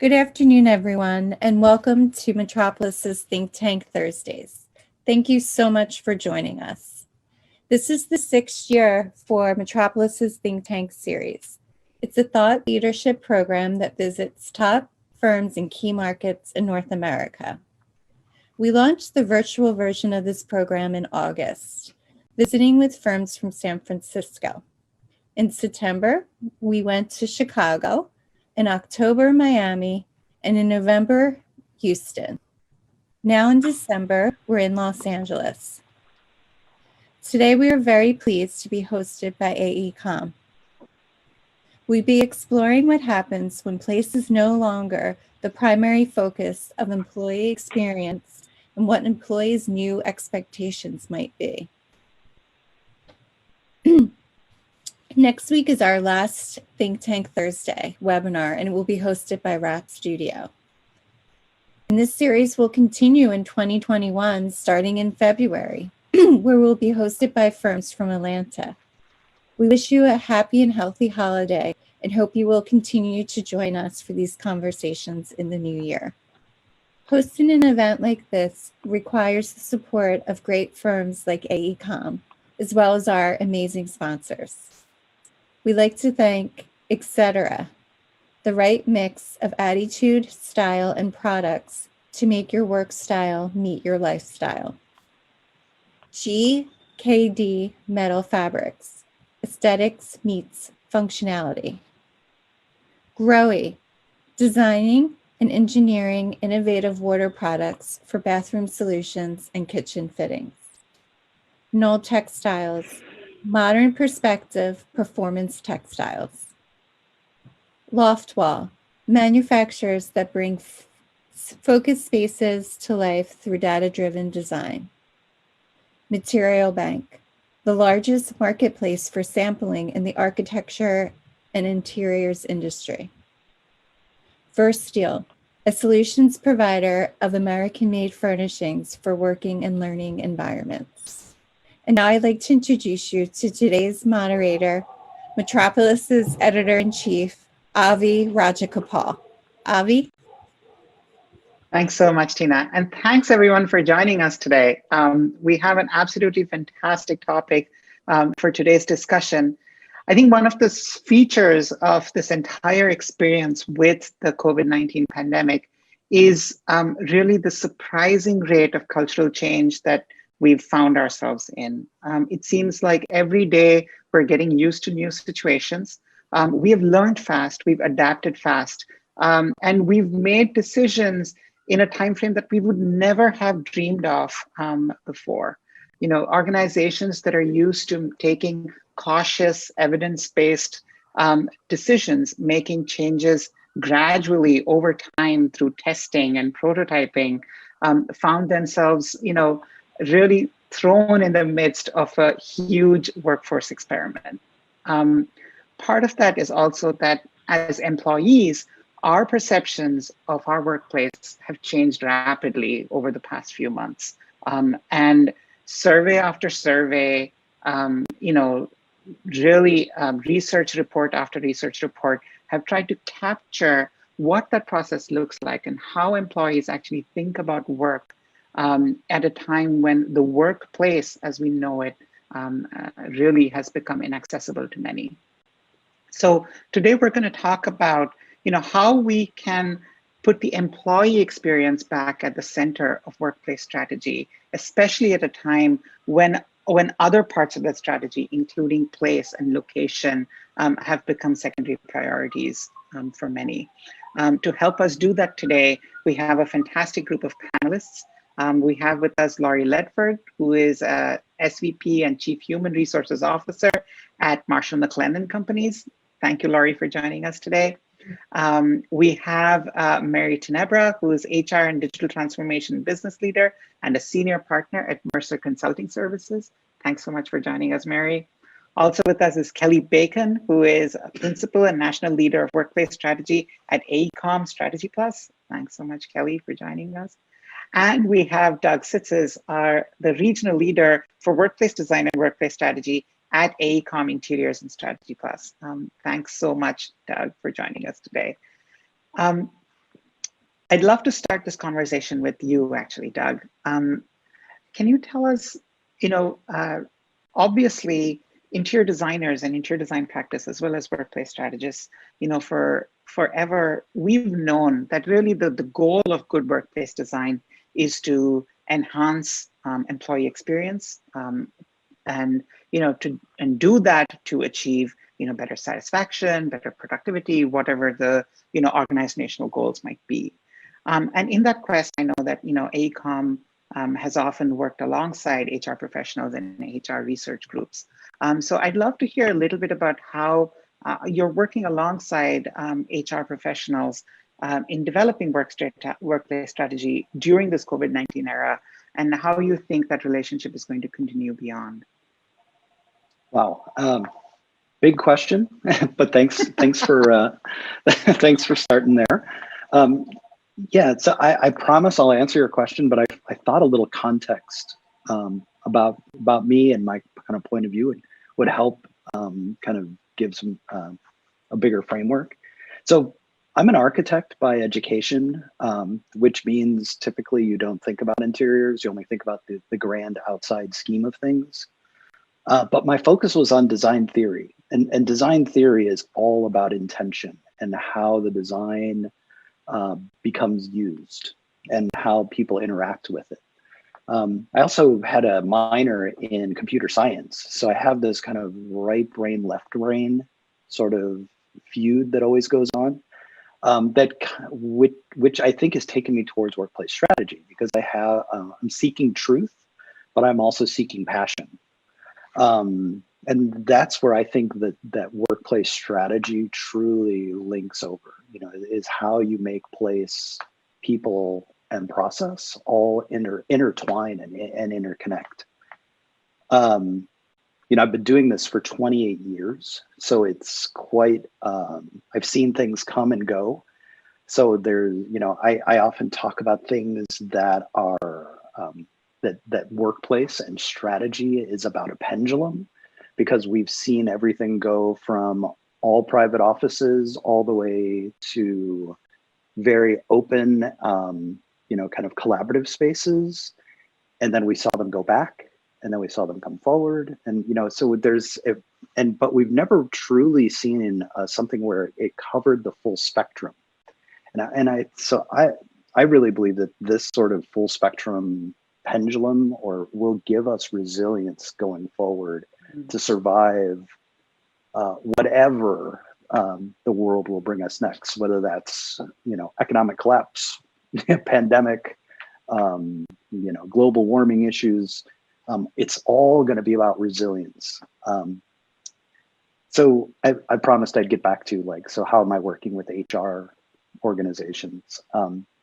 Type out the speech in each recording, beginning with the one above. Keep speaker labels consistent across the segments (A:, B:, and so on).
A: Good afternoon, everyone, and welcome to Metropolis's Think Tank Thursdays. Thank you so much for joining us. This is the 6th year for Metropolis's Think Tank series. It's a thought leadership program that visits top firms in key markets in North America. We launched the virtual version of this program in August, visiting with firms from San Francisco. In September, we went to Chicago. In October, Miami, and in November, Houston. Now in December, we're in Los Angeles. Today, we are very pleased to be hosted by AECOM. We'll be exploring what happens when place is no longer the primary focus of employee experience and what employees' new expectations might be. Next week is our last Think Tank Thursday webinar, and it will be hosted by Wrap Studio. And this series will continue in 2021, starting in February, where we'll be hosted by firms from Atlanta. We wish you a happy and healthy holiday and hope you will continue to join us for these conversations in the new year. Hosting an event like this requires the support of great firms like AECOM, as well as our amazing sponsors. We'd like to thank Etc., the right mix of attitude, style, and products to make your work style meet your lifestyle. GKD Metal Fabrics, aesthetics meets functionality. Growy, designing and engineering innovative water products for bathroom solutions and kitchen fittings. Knoll Textiles, modern perspective performance textiles. Loftwall, manufacturers that bring focused spaces to life through data-driven design. Material Bank, the largest marketplace for sampling in the architecture and interiors industry. Versteel, a solutions provider of American-made furnishings for working and learning environments. And now I'd like to introduce you to today's moderator, Metropolis's editor-in-chief, Avi Rajagopal. Avi?
B: Thanks so much, Tina. And thanks everyone for joining us today. We have an absolutely fantastic topic for today's discussion. I think one of the features of this entire experience with the COVID-19 pandemic is really the surprising rate of cultural change that we've found ourselves in. It seems like every day we're getting used to new situations. We have learned fast, we've adapted fast, and we've made decisions in a time frame that we would never have dreamed of before. You know, organizations that are used to taking cautious, evidence-based decisions, making changes gradually over time through testing and prototyping, found themselves, really thrown in the midst of a huge workforce experiment. Part of that is also that as employees, our perceptions of our workplace have changed rapidly over the past few months. And survey after survey, research report after research report have tried to capture what that process looks like and how employees actually think about work at a time when the workplace as we know it really has become inaccessible to many. So today we're going to talk about how we can put the employee experience back at the center of workplace strategy, especially at a time when other parts of that strategy, including place and location, have become secondary priorities for many. To help us do that today, we have a fantastic group of panelists. We have with us Laurie Ledford, who is a SVP and Chief Human Resources Officer at Marshall McLennan Companies. Thank you, Laurie, for joining us today. We have Mary Tenebra, who is HR and Digital Transformation Business Leader and a Senior Partner at Mercer Consulting Services. Thanks so much for joining us, Mary. Also with us is Kelly Bacon, who is a Principal and National Leader of Workplace Strategy at AECOM Strategy Plus. Thanks so much, Kelly, for joining us. And we have Doug Sitzes, the Regional Leader for Workplace Design and Workplace Strategy at AECOM Interiors and Strategy Plus. Thanks so much, Doug, for joining us today. I'd love to start this conversation with you, actually, Doug. Can you tell us, obviously, interior designers and interior design practice, as well as workplace strategists, for forever, we've known that really the goal of good workplace design is to enhance employee experience, and do that to achieve better satisfaction, better productivity, whatever the organizational goals might be. And in that quest, I know that AECOM has often worked alongside HR professionals and HR research groups. So I'd love to hear a little bit about how you're working alongside HR professionals in developing workplace strategy during this COVID-19 era, and how you think that relationship is going to continue beyond.
C: Wow, big question, but thanks for thanks for starting there. Yeah, so I promise I'll answer your question, but I thought a little context about me and my kind of point of view would help kind of give some a bigger framework. So I'm an architect by education, which means typically you don't think about interiors, you only think about the grand outside scheme of things. But my focus was on design theory, and design theory is all about intention and how the design becomes used and how people interact with it. I also had a minor in computer science, so I have this kind of right brain, left brain sort of feud that always goes on, which I think has taken me towards workplace strategy, because I'm seeking truth, but I'm also seeking passion. And that's where I think that workplace strategy truly links over, is how you make place, people, and process all intertwine and interconnect. I've been doing this for 28 years, so it's quite, I've seen things come and go. So there's, I often talk about things that are, that workplace and strategy is about a pendulum, because we've seen everything go from all private offices all the way to very open, kind of collaborative spaces. And then we saw them go back, and then we saw them come forward. And, so but we've never truly seen something where it covered the full spectrum. So I really believe that this sort of full spectrum pendulum will give us resilience going forward to survive whatever the world will bring us next, whether that's economic collapse, pandemic, global warming issues. It's all going to be about resilience. So I promised I'd get back to so how am I working with HR organizations?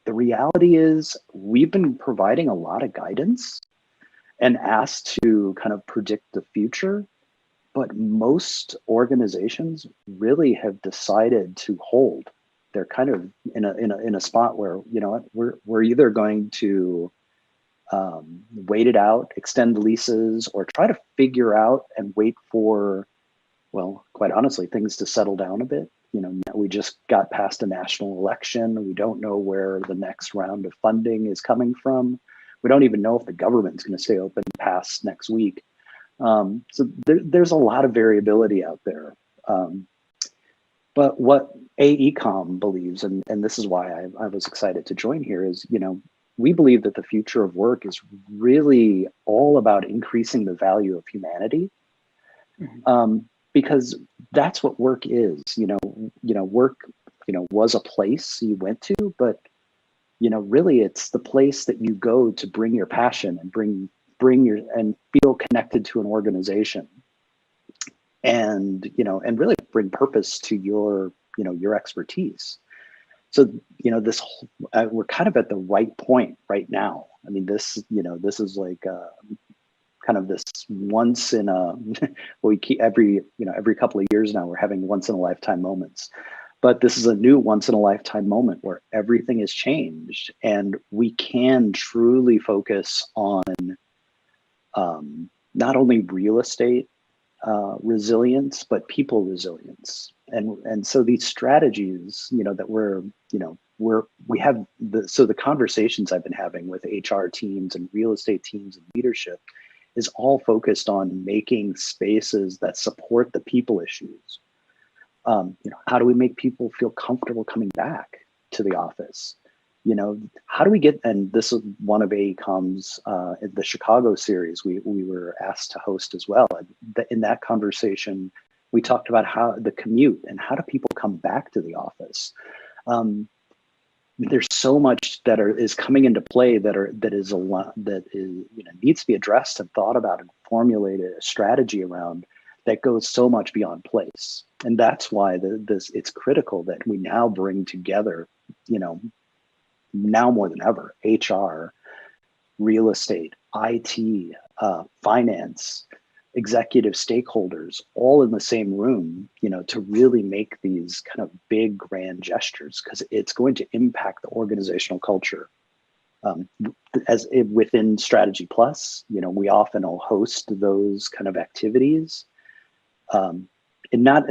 C: The reality is we've been providing a lot of guidance and asked to kind of predict the future, but most organizations really have decided to hold. They're kind of in a spot where, we're either going to wait it out, extend leases, or try to figure out and wait for, well, quite honestly, things to settle down a bit. We just got past a national election. We don't know where the next round of funding is coming from. We don't even know if the government's going to stay open past next week. So there's a lot of variability out there. But what AECOM believes, and this is why I was excited to join here, is, we believe that the future of work is really all about increasing the value of humanity. Because that's what work is. Work, was a place you went to, but really it's the place that you go to bring your passion and bring your and feel connected to an organization, and and really bring purpose to your your expertise. So this whole, we're kind of at the right point right now. I mean, this is like kind of this once in a we keep every couple of years now we're having once in a lifetime moments, but this is a new once in a lifetime moment where everything has changed, and we can truly focus on not only real estate resilience, but people resilience. And so these strategies that we're we have the conversations I've been having with HR teams and real estate teams and leadership is all focused on making spaces that support the people issues. How do we make people feel comfortable coming back to the office? How do we get, and this is one of AECOM's, in the Chicago series, we were asked to host as well. And in that conversation, we talked about how the commute and how do people come back to the office. There's so much that is coming into play that is needs to be addressed and thought about and formulated a strategy around that goes so much beyond place. And that's why it's critical that we now bring together, now more than ever, HR, real estate, IT, finance, executive stakeholders, all in the same room, to really make these kind of big, grand gestures, because it's going to impact the organizational culture. Within Strategy Plus, we often will host those kind of activities.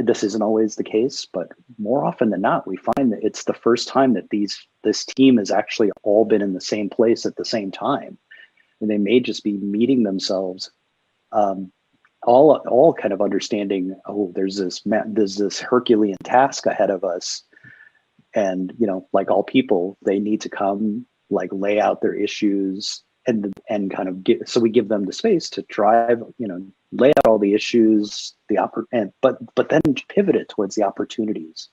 C: This isn't always the case, but more often than not, we find that it's the first time that this team has actually all been in the same place at the same time. And they may just be meeting themselves, all kind of understanding, there's this Herculean task ahead of us. And, like all people, they need to come, lay out their issues and kind of so we give them the space to drive, lay out all the issues, but then pivot it towards the opportunities.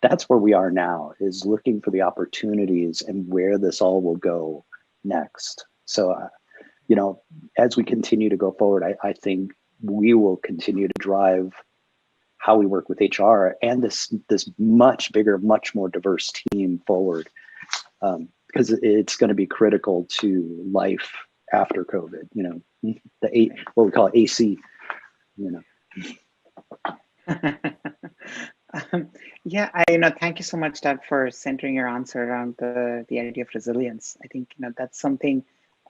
C: That's where we are now, is looking for the opportunities and where this all will go next. So, as we continue to go forward, I think we will continue to drive how we work with HR and this much bigger, much more diverse team forward, because it's going to be critical to life after COVID. What we call AC.
B: Thank you so much, Doug, for centering your answer around the idea of resilience. I think that's something.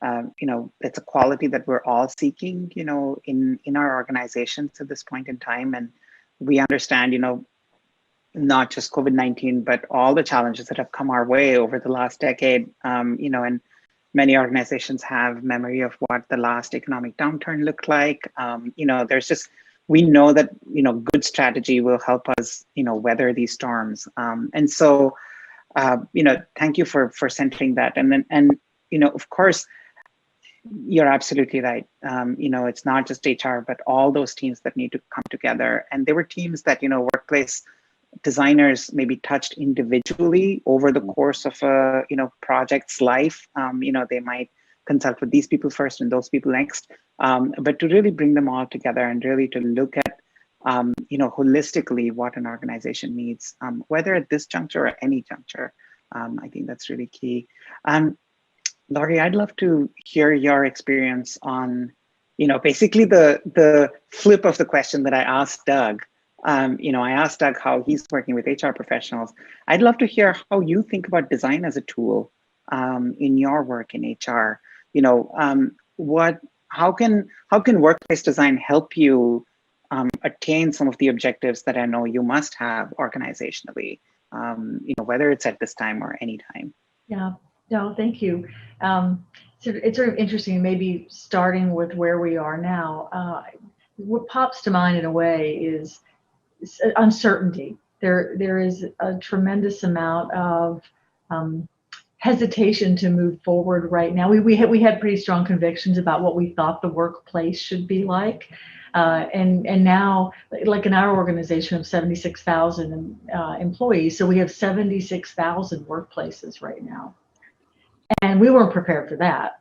B: It's a quality that we're all seeking, in our organizations at this point in time. And we understand, not just COVID-19, but all the challenges that have come our way over the last decade, and many organizations have memory of what the last economic downturn looked like. We know that, good strategy will help us, weather these storms. And so, thank you for centering that. And of course, you're absolutely right. It's not just HR, but all those teams that need to come together. And there were teams that, workplace designers maybe touched individually over the course of a, project's life. They might consult with these people first and those people next. But to really bring them all together and really to look at, holistically what an organization needs, whether at this juncture or any juncture. I think that's really key. Laurie, I'd love to hear your experience on, basically the flip of the question that I asked Doug. I asked Doug how he's working with HR professionals. I'd love to hear how you think about design as a tool in your work in HR. How can workplace design help you attain some of the objectives that I know you must have organizationally, whether it's at this time or any time?
D: Yeah. No, thank you. So it's sort of interesting, maybe starting with where we are now. What pops to mind in a way is uncertainty. There is a tremendous amount of hesitation to move forward right now. We had pretty strong convictions about what we thought the workplace should be like. And now, like in our organization of 76,000 employees, so we have 76,000 workplaces right now. And we weren't prepared for that.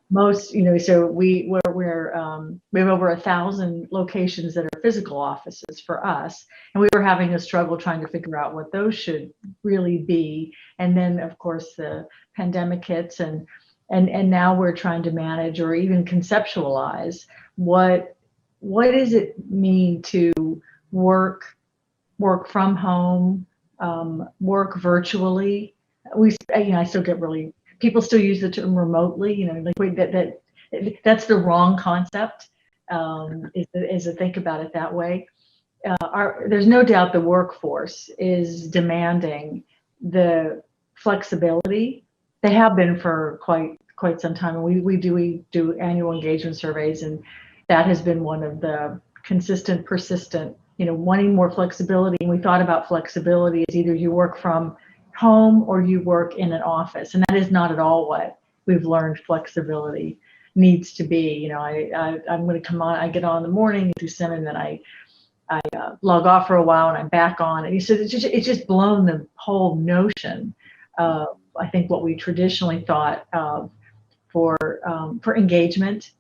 D: Most, so we have over 1,000 locations that are physical offices for us, and we were having a struggle trying to figure out what those should really be. And then, of course, the pandemic hits, and now we're trying to manage or even conceptualize what does it mean to work from home, work virtually. I still get really. People still use the term remotely, that's the wrong concept, is to think about it that way. There's no doubt the workforce is demanding the flexibility. They have been for quite some time. And we do annual engagement surveys, and that has been one of the consistent, persistent, wanting more flexibility. And we thought about flexibility as either you work from home or you work in an office. And that is not at all what we've learned flexibility needs to be. I'm going to come on, I get on in the morning, do some, and then I log off for a while and I'm back on. And he said, it's just blown the whole notion of, I think, what we traditionally thought of for engagement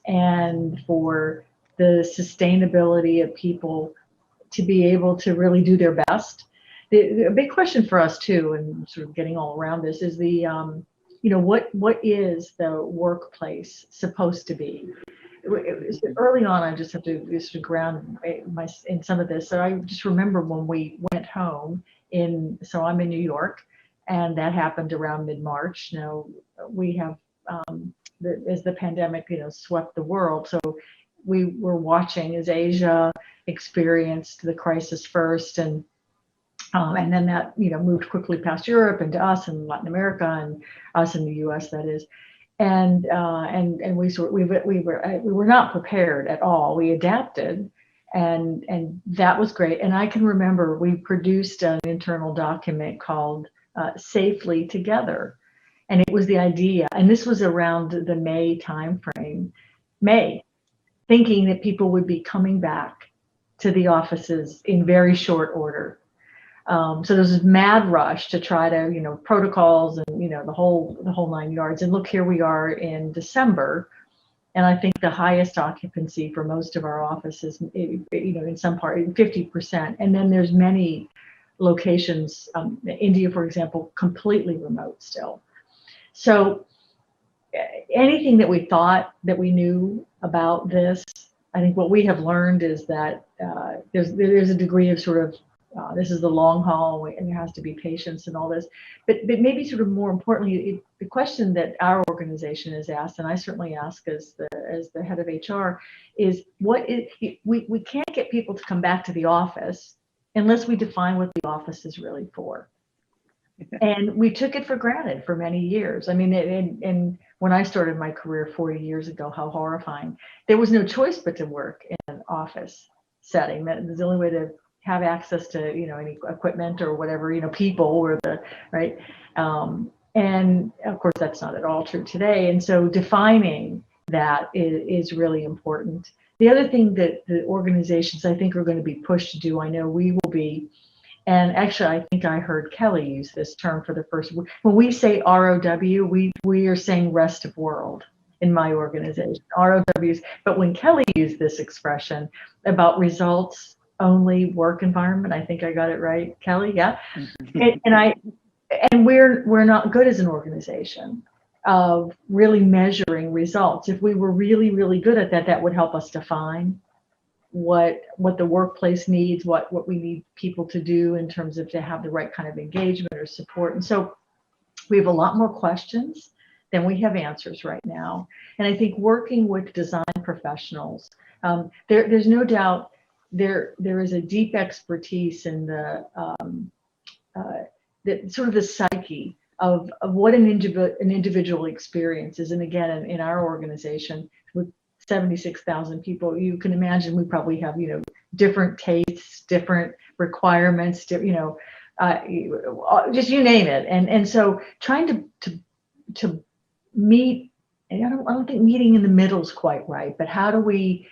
D: and for the sustainability of people to be able to really do their best. The big question for us too, and sort of getting all around this, is the what is the workplace supposed to be? Early on, I just have to sort of ground in some of this. So I just remember when we went home so I'm in New York, and that happened around mid-March. Now we have as the pandemic swept the world, so we were watching as Asia experienced the crisis first, and then that moved quickly past Europe into us and Latin America and us in the U.S. that is, and we were not prepared at all. We adapted, and that was great. And I can remember we produced an internal document called Safely Together, and it was the idea, and this was around the May timeframe, thinking that people would be coming back to the offices in very short order. So there was this mad rush to try to, protocols and, the whole 9 yards. And look, here we are in December, and I think the highest occupancy for most of our offices, in some part, 50%. And then there's many locations, India, for example, completely remote still. So anything that we thought that we knew about this, I think what we have learned is that there's a degree of sort of this is the long haul, and there has to be patience and all this. But maybe sort of more importantly, the question that our organization has asked, and I certainly ask as the head of HR, is we can't get people to come back to the office unless we define what the office is really for. And we took it for granted for many years. I mean, and when I started my career 40 years ago, how horrifying. There was no choice but to work in an office setting. That was the only way to have access to, any equipment or whatever, people or right. And of course, that's not at all true today. And so defining that is really important. The other thing that the organizations, I think, are going to be pushed to do, I know we will be, and actually, I think I heard Kelly use this term for the first. When we say ROW, we are saying rest of world in my organization, ROWs. But when Kelly used this expression about results only work environment, I think I got it right, Kelly. Yeah, and we're not good as an organization of really measuring results. If we were really, really good at that, that would help us define what the workplace needs, what we need people to do in terms of to have the right kind of engagement or support. And so we have a lot more questions than we have answers right now. And I think working with design professionals, there's no doubt there is a deep expertise in the sort of the psyche of what an individual experiences. And again, in our organization with 76,000 people, you can imagine we probably have, different tastes, different requirements, just you name it. And so trying to meet, and I don't think meeting in the middle is quite right, but how do we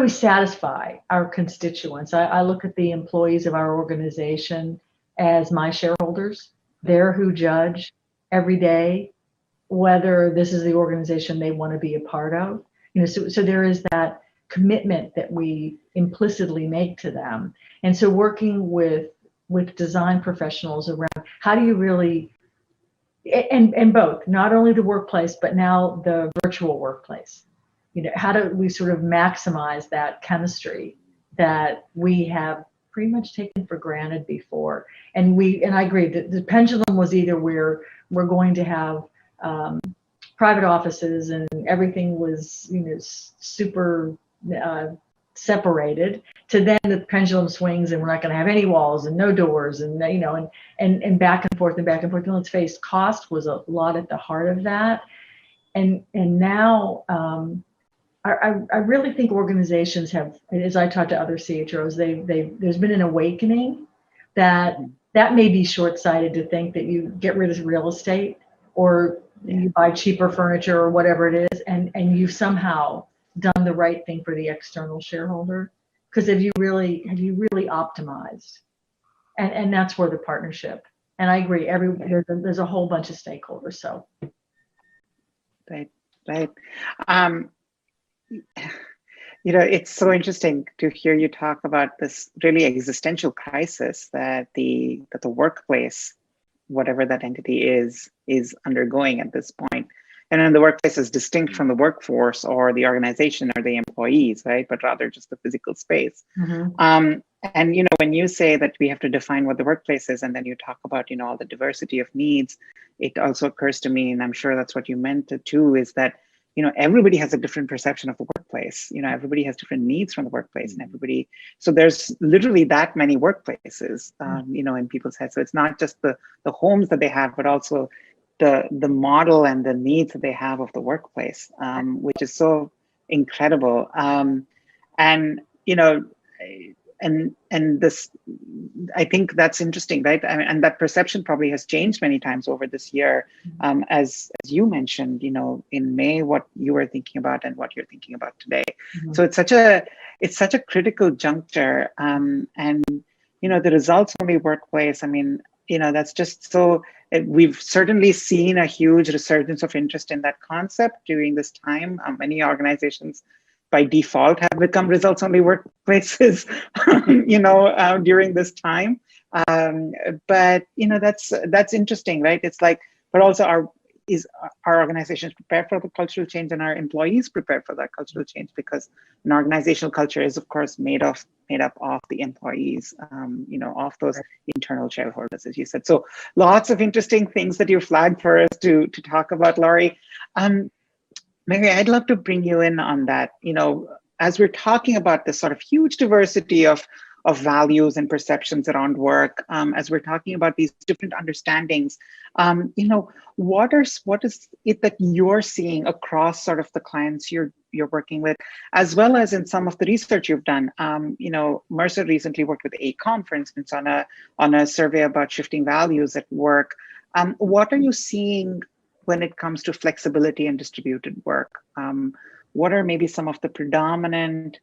D: satisfy our constituents? I look at the employees of our organization as my shareholders. They're who judge every day whether this is the organization they want to be a part of. So there is that commitment that we implicitly make to them. And so working with design professionals around how do you really, and both, not only the workplace, but now the virtual workplace, how do we sort of maximize that chemistry that we have pretty much taken for granted before. And I agree that the pendulum was either we're going to have private offices and everything was, super separated, to then the pendulum swings and we're not going to have any walls and no doors and, you know, and back and forth and back and forth. And let's face, cost was a lot at the heart of that. And now I really think organizations have, as I talk to other CHROs, there's been an awakening that may be short-sighted to think that you get rid of real estate or you buy cheaper furniture or whatever it is, and you've somehow done the right thing for the external shareholder. Because have you really optimized? And that's where the partnership. And I agree, there's a whole bunch of stakeholders. So
B: right. You know, it's so interesting to hear you talk about this really existential crisis that the workplace, whatever that entity is undergoing at this point. And then the workplace is distinct from the workforce or the organization or the employees, right? But rather just the physical space. Mm-hmm. And, you know, when you say that we have to define what the workplace is, and then you talk about, you know, all the diversity of needs, it also occurs to me, and I'm sure that's what you meant too, is that, you know, everybody has a different perception of the workplace. You know, everybody has different needs from the workplace, and everybody. So there's literally that many workplaces, you know, in people's heads. So it's not just the homes that they have, but also the model and the needs that they have of the workplace, which is so incredible. And you know, and this, I think that's interesting, right? And that perception probably has changed many times over this year, as you mentioned, you know, in May, what you were thinking about and what you're thinking about today. Mm-hmm. So it's such a critical juncture, and you know, the results from the workplace. I mean, you know, that's just so. We've certainly seen a huge resurgence of interest in that concept during this time. Many organizations by default have become results-only workplaces, you know, during this time. But you know, that's interesting, right? It's like, but also our organizations prepared for the cultural change, and our employees prepared for that cultural change? Because an organizational culture is, of course, made up of the employees, you know, of those internal shareholders, as you said. So lots of interesting things that you flagged for us to talk about, Laurie. Mary, I'd love to bring you in on that. You know, as we're talking about this sort of huge diversity of values and perceptions around work, as we're talking about these different understandings, you know, what is it that you're seeing across sort of the clients you're working with, as well as in some of the research you've done? You know, Mercer recently worked with ACON, for instance, on a survey about shifting values at work. What are you seeing when it comes to flexibility and distributed work? What are maybe some of the predominant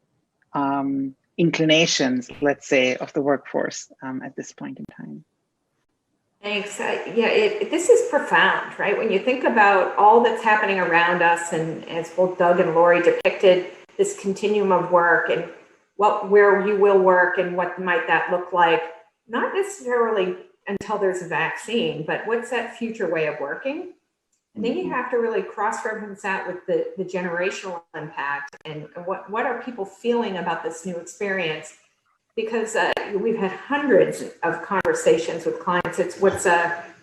B: inclinations, let's say, of the workforce at this point in time?
E: Thanks. This is profound, right? When you think about all that's happening around us, and as both Doug and Laurie depicted, this continuum of work and where you will work and what might that look like, not necessarily until there's a vaccine, but what's that future way of working? And then you have to really cross-reference that with the generational impact and what are people feeling about this new experience? Because we've had hundreds of conversations with clients. It's what's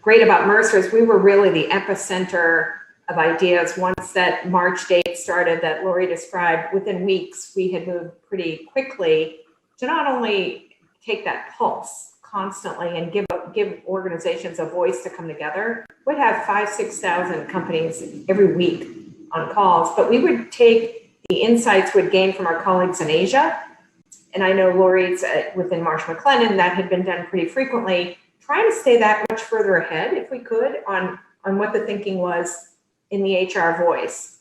E: great about Mercer is we were really the epicenter of ideas. Once that March date started that Laurie described, within weeks, we had moved pretty quickly to not only take that pulse constantly and give organizations a voice to come together. We'd have 5,000-6,000 companies every week on calls, but we would take the insights we'd gain from our colleagues in Asia. And I know Laurie's within Marsh McLennan, that had been done pretty frequently, trying to stay that much further ahead, if we could, on what the thinking was in the HR voice.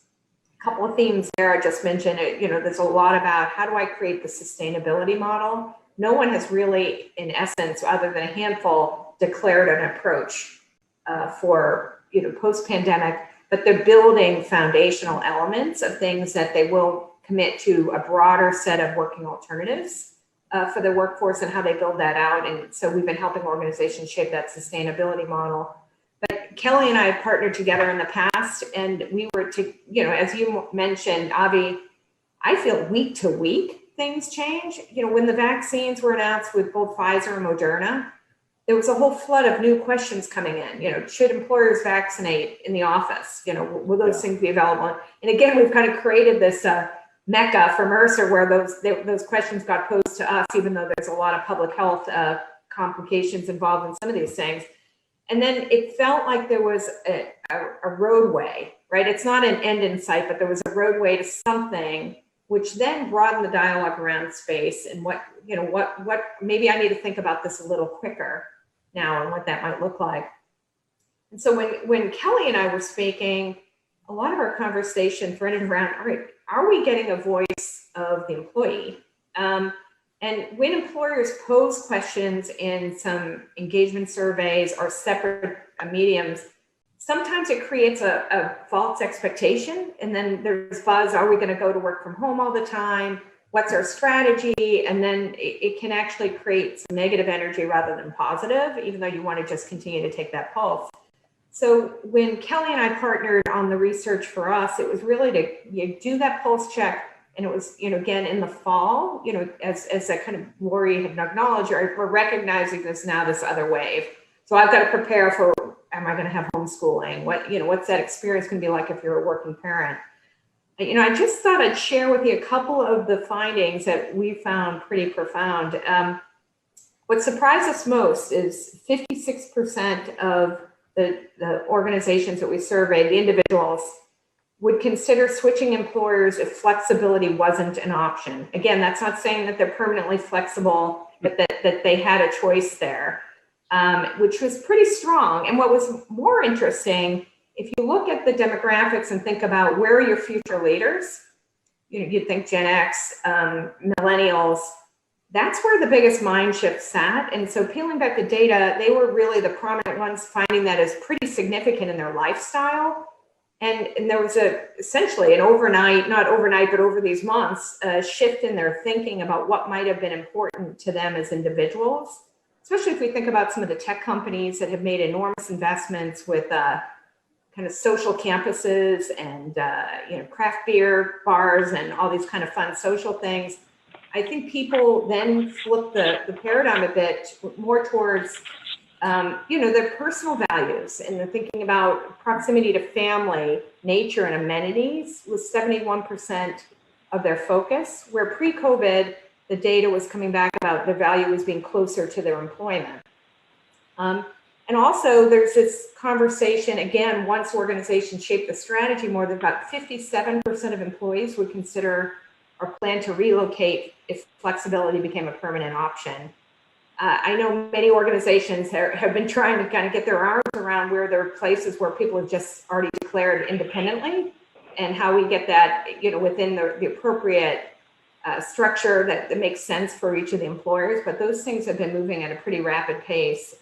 E: A couple of themes there I just mentioned. You know, there's a lot about how do I create the sustainability model? No one has really, in essence, other than a handful, declared an approach for, you know, post-pandemic, but they're building foundational elements of things that they will commit to a broader set of working alternatives for the workforce and how they build that out. And so we've been helping organizations shape that sustainability model. But Kelly and I have partnered together in the past, and we were to, you know, as you mentioned, Avi, I feel week to week, things change. You know, when the vaccines were announced with both Pfizer and Moderna, there was a whole flood of new questions coming in. You know, should employers vaccinate in the office? You know, will those things be available? And again, we've kind of created this mecca for Mercer where those questions got posed to us, even though there's a lot of public health complications involved in some of these things. And then it felt like there was a roadway, right? It's not an end in sight, but there was a roadway to something, which then broadened the dialogue around space and what maybe I need to think about this a little quicker now and what that might look like. And so when Kelly and I were speaking, a lot of our conversation threaded around, all right, are we getting a voice of the employee? And when employers pose questions in some engagement surveys or separate mediums, sometimes it creates a false expectation. And then there's buzz, are we going to go to work from home all the time? What's our strategy? And then it can actually create some negative energy rather than positive, even though you want to just continue to take that pulse. So when Kelly and I partnered on the research for us, it was really to do that pulse check. And it was, again, in the fall, as that kind of Lori had acknowledged, we're recognizing this now, this other wave. So I've got to prepare for, am I going to have homeschooling? What's that experience going to be like if you're a working parent? I just thought I'd share with you a couple of the findings that we found pretty profound. What surprised us most is 56% of the organizations that we surveyed, the individuals, would consider switching employers if flexibility wasn't an option. Again, that's not saying that they're permanently flexible, but that they had a choice there, which was pretty strong. And what was more interesting, if you look at the demographics and think about where are your future leaders, you'd think Gen X, millennials, that's where the biggest mind shift sat. And so peeling back the data, they were really the prominent ones finding that as pretty significant in their lifestyle. And there was essentially an overnight, not overnight, but over these months, a shift in their thinking about what might have been important to them as individuals, especially if we think about some of the tech companies that have made enormous investments with kind of social campuses and craft beer bars and all these kind of fun social things. I think people then flip the paradigm a bit more towards their personal values, and they're thinking about proximity to family, nature, and amenities was 71% of their focus, where pre-COVID, the data was coming back about the value was being closer to their employment. And also there's this conversation, again, once organizations shape the strategy more, than about 57% of employees would consider or plan to relocate if flexibility became a permanent option. I know many organizations have been trying to kind of get their arms around where there are places where people have just already declared independently, and how we get that, within the appropriate structure that makes sense for each of the employers. But those things have been moving at a pretty rapid pace.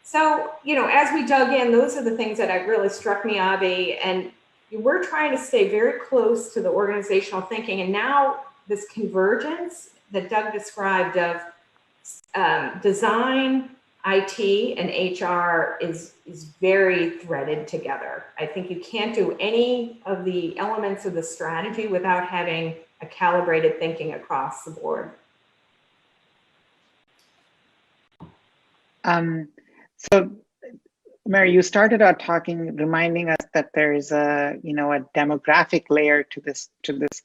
E: So, as we dug in, those are the things that really struck me, Avi. And we're trying to stay very close to the organizational thinking. And now this convergence that Doug described of design, IT, and HR is very threaded together. I think you can't do any of the elements of the strategy without having a calibrated thinking across the board.
B: So, Mary, you started out reminding us that there's a demographic layer to this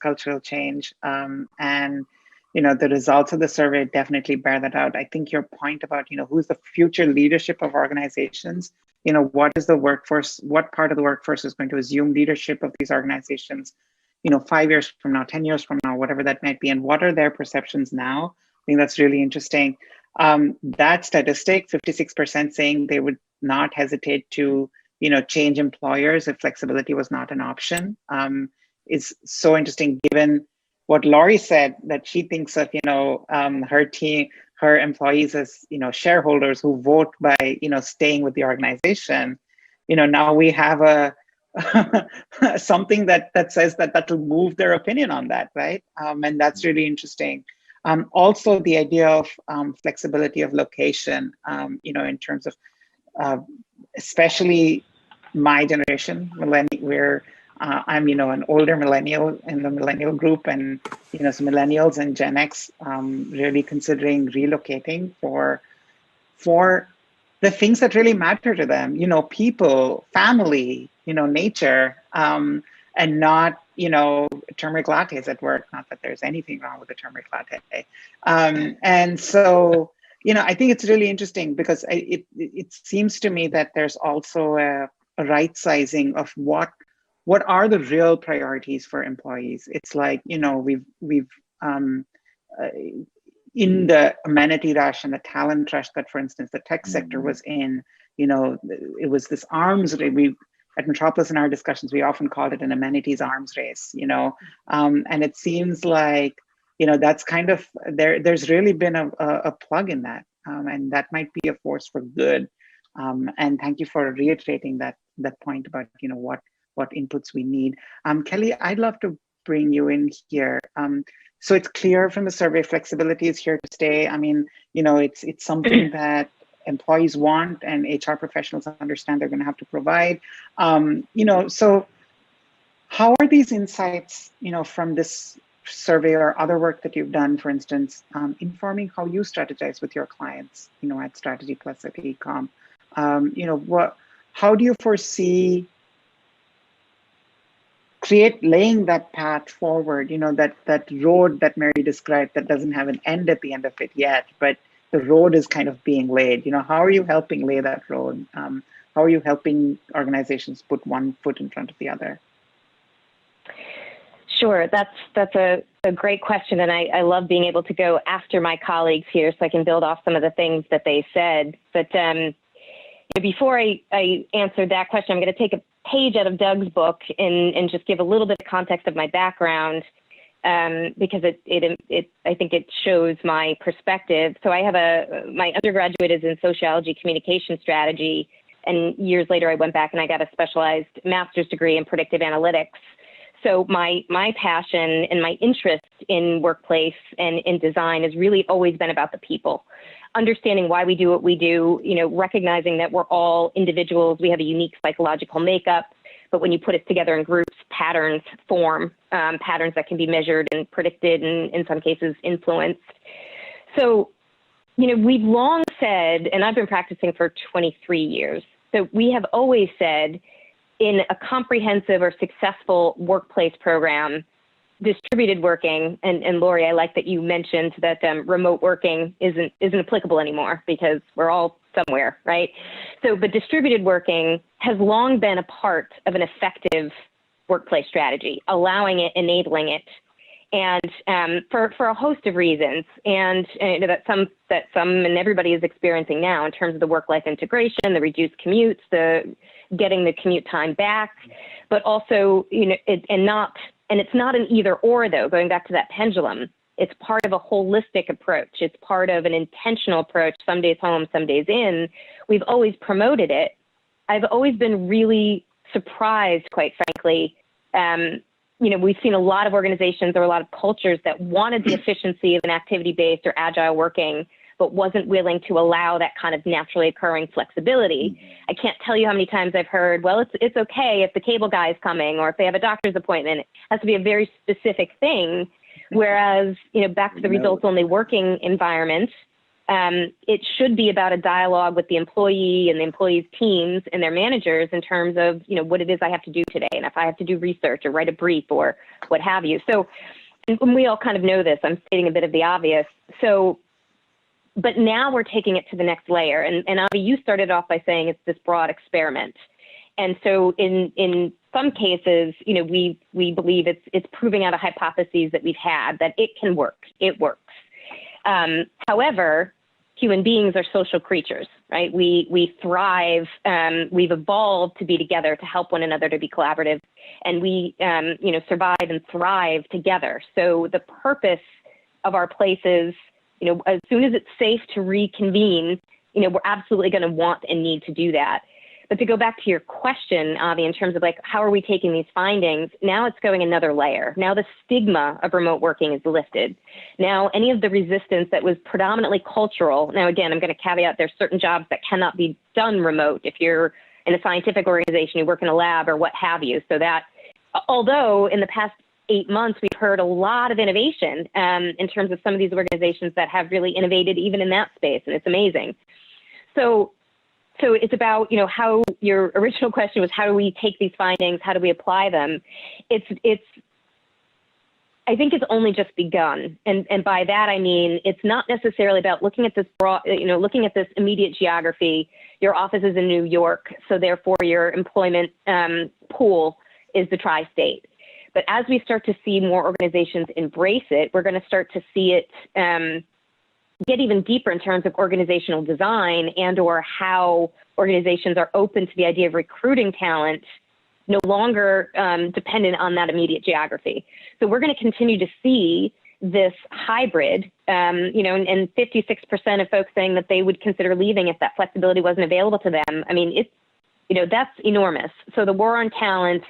B: cultural change, and the results of the survey definitely bear that out. I think your point about who's the future leadership of organizations, what is the workforce, what part of the workforce is going to assume leadership of these organizations, 5 years from now, 10 years from now, whatever that might be, and what are their perceptions now? I think that's really interesting. That statistic, 56% saying they would not hesitate to, change employers if flexibility was not an option, is so interesting, given what Lori said, that she thinks of, her team, her employees as, shareholders who vote by, staying with the organization. Now we have a something that says that will move their opinion on that, right? And that's really interesting. Also, the idea of flexibility of location, in terms of especially my generation, where I'm, an older millennial in the millennial group, and some millennials and Gen X really considering relocating for the things that really matter to them, people, family, nature, and not turmeric lattes at work. Not that there's anything wrong with a turmeric latte. And so, I think it's really interesting because it seems to me that there's also a right sizing of what are the real priorities for employees. It's like, we've in the amenity rush and the talent rush that, for instance, the tech sector was in, it was this arms race. At Metropolis in our discussions, we often called it an amenities arms race, and it seems like, that's kind of, there's really been a plug in that, and that might be a force for good. And thank you for reiterating that point about, what inputs we need. Kelly, I'd love to bring you in here. So it's clear from the survey, flexibility is here to stay. I mean, it's something that employees want and HR professionals understand they're going to have to provide. So how are these insights, from this survey or other work that you've done, for instance, informing how you strategize with your clients, at Strategy Plus at Ecom? How do you foresee laying that path forward, that road that Mary described that doesn't have an end at the end of it yet, but the road is kind of being laid. How are you helping lay that road? How are you helping organizations put one foot in front of the other?
F: Sure, that's a great question, and I love being able to go after my colleagues here so I can build off some of the things that they said. But before I answer that question, I'm going to take a page out of Doug's book and just give a little bit of context of my background, because I think it shows my perspective. So I have my undergraduate is in sociology communication strategy, and years later I went back and I got a specialized master's degree in predictive analytics. So my passion and my interest in workplace and in design has really always been about the people. Understanding why we do what we do, recognizing that we're all individuals, we have a unique psychological makeup, but when you put it together in groups, patterns form, patterns that can be measured and predicted and in some cases influenced. So, we've long said, and I've been practicing for 23 years, so we have always said in a comprehensive or successful workplace program, distributed working, and Lori, I like that you mentioned that remote working isn't applicable anymore because we're all somewhere, right? So, but distributed working has long been a part of an effective workplace strategy, allowing it, enabling it, and for a host of reasons, and that some and everybody is experiencing now in terms of the work-life integration, the reduced commutes, the getting the commute time back, but also it's not an either or though. Going back to that pendulum, it's part of a holistic approach. It's part of an intentional approach. Some days home, some days in. We've always promoted it. I've always been really surprised, quite frankly. We've seen a lot of organizations or a lot of cultures that wanted the efficiency of an activity-based or agile working, but wasn't willing to allow that kind of naturally occurring flexibility. I can't tell you how many times I've heard, well, it's okay if the cable guy is coming or if they have a doctor's appointment. It has to be a very specific thing. Whereas, back to the results-only working environment, it should be about a dialogue with the employee and the employee's teams and their managers in terms of, what it is I have to do today, and if I have to do research or write a brief or what have you. So, and we all kind of know this, I'm stating a bit of the obvious. So, but now we're taking it to the next layer. And Avi, you started off by saying it's this broad experiment. And so in some cases, we believe it's proving out a hypothesis that we've had that it can work. It works. However, human beings are social creatures, right? We thrive. We've evolved to be together, to help one another, to be collaborative, and we survive and thrive together. So the purpose of our places, as soon as it's safe to reconvene, we're absolutely going to want and need to do that. But to go back to your question, Avi, in terms of how are we taking these findings, now it's going another layer. Now the stigma of remote working is lifted. Now any of the resistance that was predominantly cultural, now again, I'm going to caveat there's certain jobs that cannot be done remote if you're in a scientific organization, you work in a lab or what have you. So that, although in the past 8 months, we've heard a lot of innovation in terms of some of these organizations that have really innovated even in that space, and it's amazing. So it's about, how your original question was, how do we take these findings? How do we apply them? It's I think it's only just begun. And by that, I mean, it's not necessarily about looking at this broad, looking at this immediate geography. Your office is in New York, so therefore your employment pool is the tri-state. But as we start to see more organizations embrace it, we're going to start to see it get even deeper in terms of organizational design and or how organizations are open to the idea of recruiting talent no longer dependent on that immediate geography. So we're going to continue to see this hybrid, and 56% of folks saying that they would consider leaving if that flexibility wasn't available to them. I mean, it's, that's enormous. So the war on talent,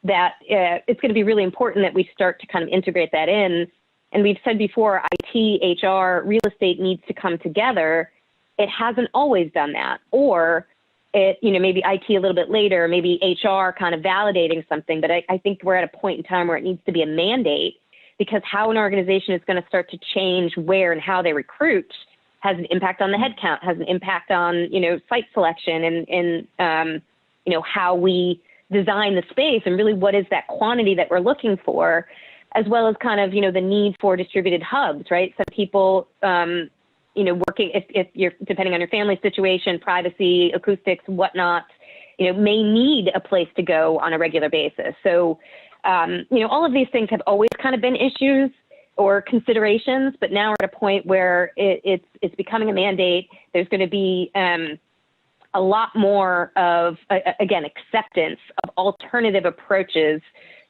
F: that it's going to be really important that we start to kind of integrate that in. And we've said before, IT, HR, real estate needs to come together. It hasn't always done that, or it, maybe IT a little bit later, maybe HR kind of validating something. But I think we're at a point in time where it needs to be a mandate, because how an organization is going to start to change where and how they recruit has an impact on the headcount, has an impact on, site selection and how we design the space, and really what is that quantity that we're looking for, as well as kind of, the need for distributed hubs, right? Some people, working, if you're, depending on your family situation, privacy, acoustics, whatnot, may need a place to go on a regular basis. So, all of these things have always kind of been issues or considerations, but now we're at a point where it's becoming a mandate. There's going to be a lot more of, again, acceptance of alternative approaches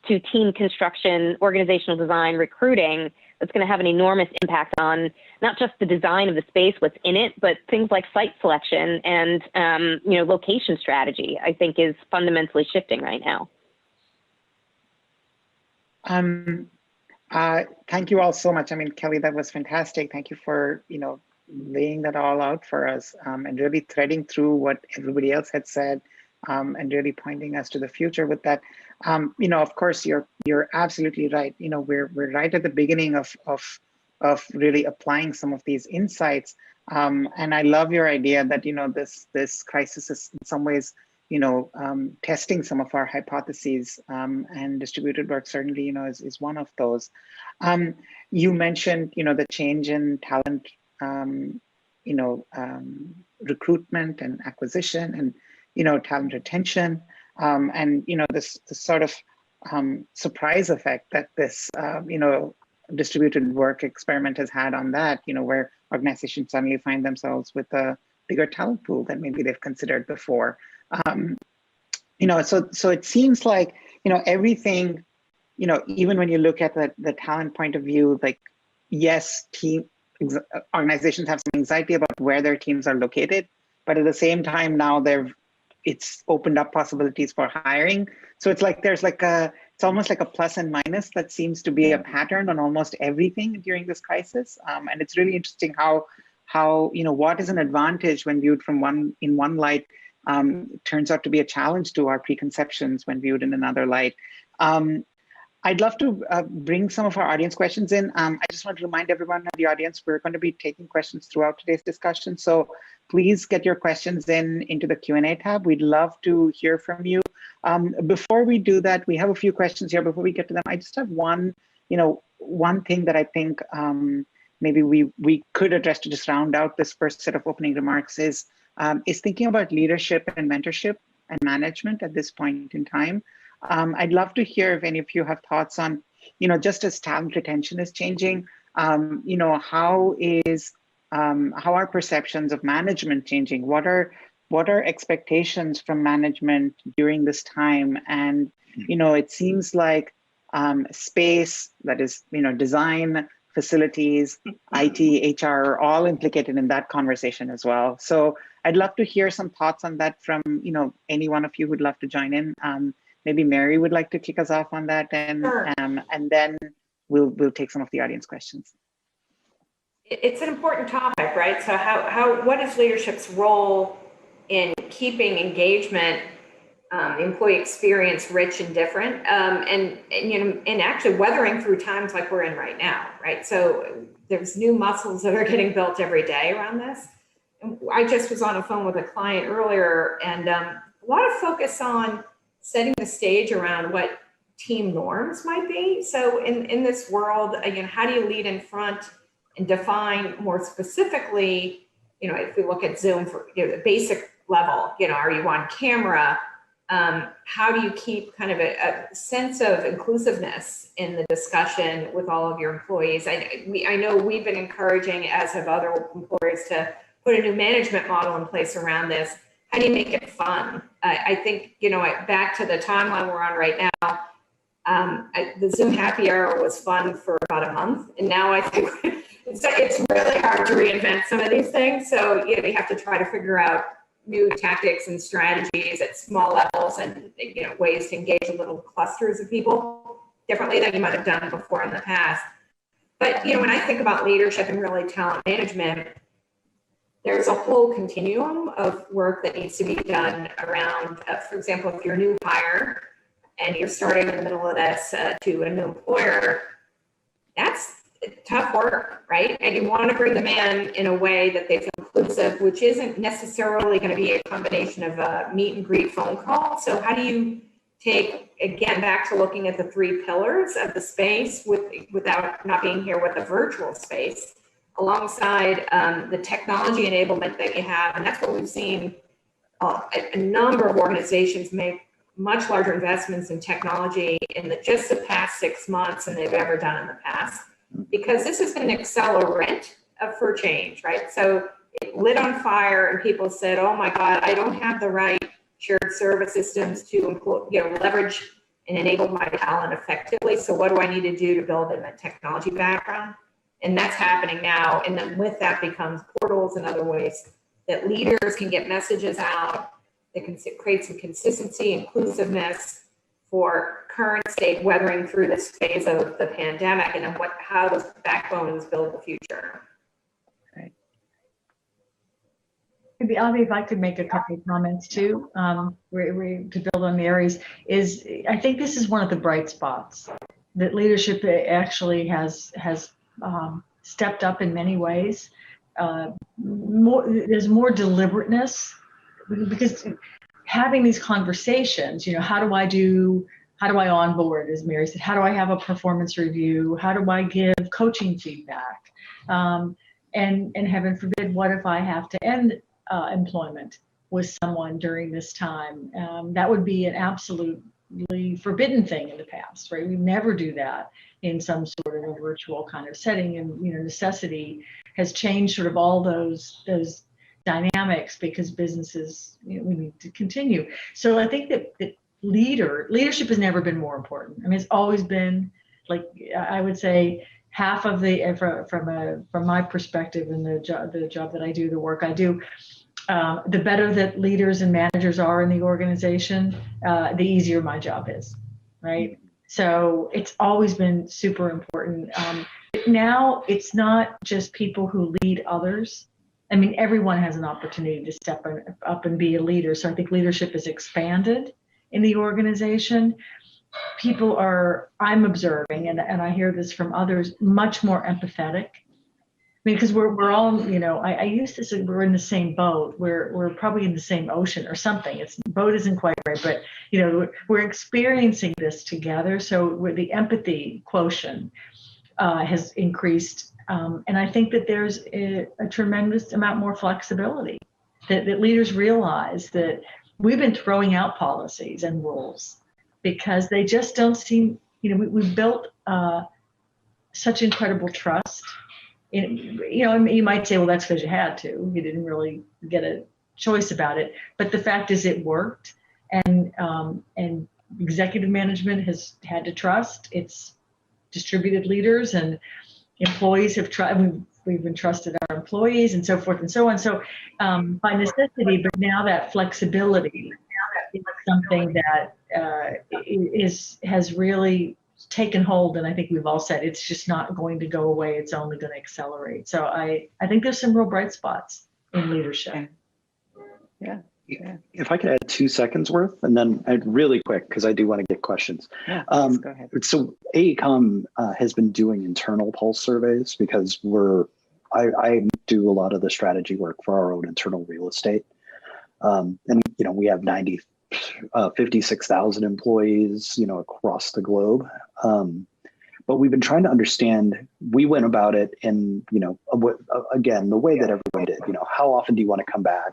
F: to team construction, organizational design, recruiting. That's going to have an enormous impact on not just the design of the space, what's in it, but things like site selection and, location strategy, I think is fundamentally shifting right now.
B: Thank you all so much. I mean, Kelly, that was fantastic. Thank you for, laying that all out for us and really threading through what everybody else had said and really pointing us to the future with that. Of course, you're absolutely right. We're right at the beginning of really applying some of these insights. And I love your idea that, this crisis is in some ways, testing some of our hypotheses, and distributed work certainly, is one of those. You mentioned, the change in talent, recruitment and acquisition and, talent retention, and, this sort of surprise effect that this, distributed work experiment has had on that, where organizations suddenly find themselves with a bigger talent pool than maybe they've considered before. So it seems like, everything, even when you look at the talent point of view, like, yes, organizations have some anxiety about where their teams are located, but at the same time now it's opened up possibilities for hiring. So it's like it's almost like a plus and minus that seems to be a pattern on almost everything during this crisis. And it's really interesting how what is an advantage when viewed from in one light turns out to be a challenge to our preconceptions when viewed in another light. I'd love to bring some of our audience questions in. I just want to remind everyone in the audience, we're going to be taking questions throughout today's discussion. So please get your questions into the Q&A tab. We'd love to hear from you. Before we do that, we have a few questions here. Before we get to them, I just have one thing that I think maybe we could address to just round out this first set of opening remarks is thinking about leadership and mentorship and management at this point in time. I'd love to hear if any of you have thoughts on, just as talent retention is changing, how are perceptions of management changing? What are expectations from management during this time? And, it seems like space, that is, design, facilities, IT, HR are all implicated in that conversation as well. So I'd love to hear some thoughts on that from, any one of you who'd love to join in. Maybe Mary would like to kick us off on that, and
E: Sure.
B: And then we'll take some of the audience questions.
E: It's an important topic, right? So what is leadership's role in keeping engagement, employee experience rich and different, and actually weathering through times like we're in right now, right? So there's new muscles that are getting built every day around this. And I just was on a phone with a client earlier, and a lot of focus on setting the stage around what team norms might be. So in this world, again, how do you lead in front and define more specifically, if we look at Zoom for the basic level, are you on camera? How do you keep kind of a sense of inclusiveness in the discussion with all of your employees? I know we've been encouraging, as have other employers, to put a new management model in place around this. How do you make it fun? I think, back to the timeline we're on right now, the Zoom happy hour was fun for about a month. And now I think it's really hard to reinvent some of these things. So, you have to try to figure out new tactics and strategies at small levels and, ways to engage little clusters of people differently than you might have done before in the past. But, when I think about leadership and really talent management, there's a whole continuum of work that needs to be done around, for example, if you're a new hire and you're starting in the middle of this to a new employer, that's tough work, right? And you want to bring them in a way that they feel inclusive, which isn't necessarily going to be a combination of a meet and greet phone call. So how do you take, again, back to looking at the 3 pillars of the space without not being here with a virtual space, alongside the technology enablement that you have? And that's what we've seen a number of organizations make much larger investments in technology in just the past 6 months than they've ever done in the past, because this has been an accelerant for change, right? So it lit on fire and people said, oh my God, I don't have the right shared service systems to leverage and enable my talent effectively. So what do I need to do to build in a technology background? And that's happening now. And then with that becomes portals and other ways that leaders can get messages out that can create some consistency, inclusiveness for current state, weathering through this phase of the pandemic, and then how those backbones build the future.
B: Right.
D: Maybe, Avi, if I could make a couple of comments too, to build on Mary's, I think this is one of the bright spots that leadership actually has stepped up in many ways. There's more deliberateness, because having these conversations, how do I onboard, as Mary said, how do I have a performance review? How do I give coaching feedback? And heaven forbid, what if I have to end employment with someone during this time? That would be an absolutely forbidden thing in the past, right? We never do that in some sort of a virtual kind of setting, and necessity has changed sort of all those dynamics, because businesses, we need to continue. So I think that leadership has never been more important. I mean, it's always been, like, I would say half of from my perspective in the job that I do, the work I do, the better that leaders and managers are in the organization, the easier my job is, right? So it's always been super important. But now it's not just people who lead others. I mean, everyone has an opportunity to step up and be a leader. So I think leadership is expanded in the organization. People are, I'm observing, and I hear this from others, much more empathetic. I mean, because we're all, I used to say we're in the same boat. We're probably in the same ocean or something. Boat isn't quite right, but we're experiencing this together. So the empathy quotient has increased. And I think that there's a tremendous amount more flexibility, that leaders realize that we've been throwing out policies and rules because they just don't seem, we've built such incredible trust. You might say, well, that's because you had to. You didn't really get a choice about it. But the fact is it worked. And executive management has had to trust. It's distributed leaders, and employees have tried. We've entrusted our employees, and so forth and so on. So by necessity, but now that flexibility is something that has really taken hold. And I think we've all said it's just not going to go away. It's only going to accelerate. So I think there's some real bright spots in leadership.
B: Yeah.
C: If I could add 2 seconds worth, and then really quick, because I do want to get questions.
B: Yeah, go ahead.
C: So AECOM has been doing internal pulse surveys, because I do a lot of the strategy work for our own internal real estate. And we have 90 56,000 employees, across the globe. But we've been trying to understand, we went about it in, again, the way that everyone did, how often do you want to come back?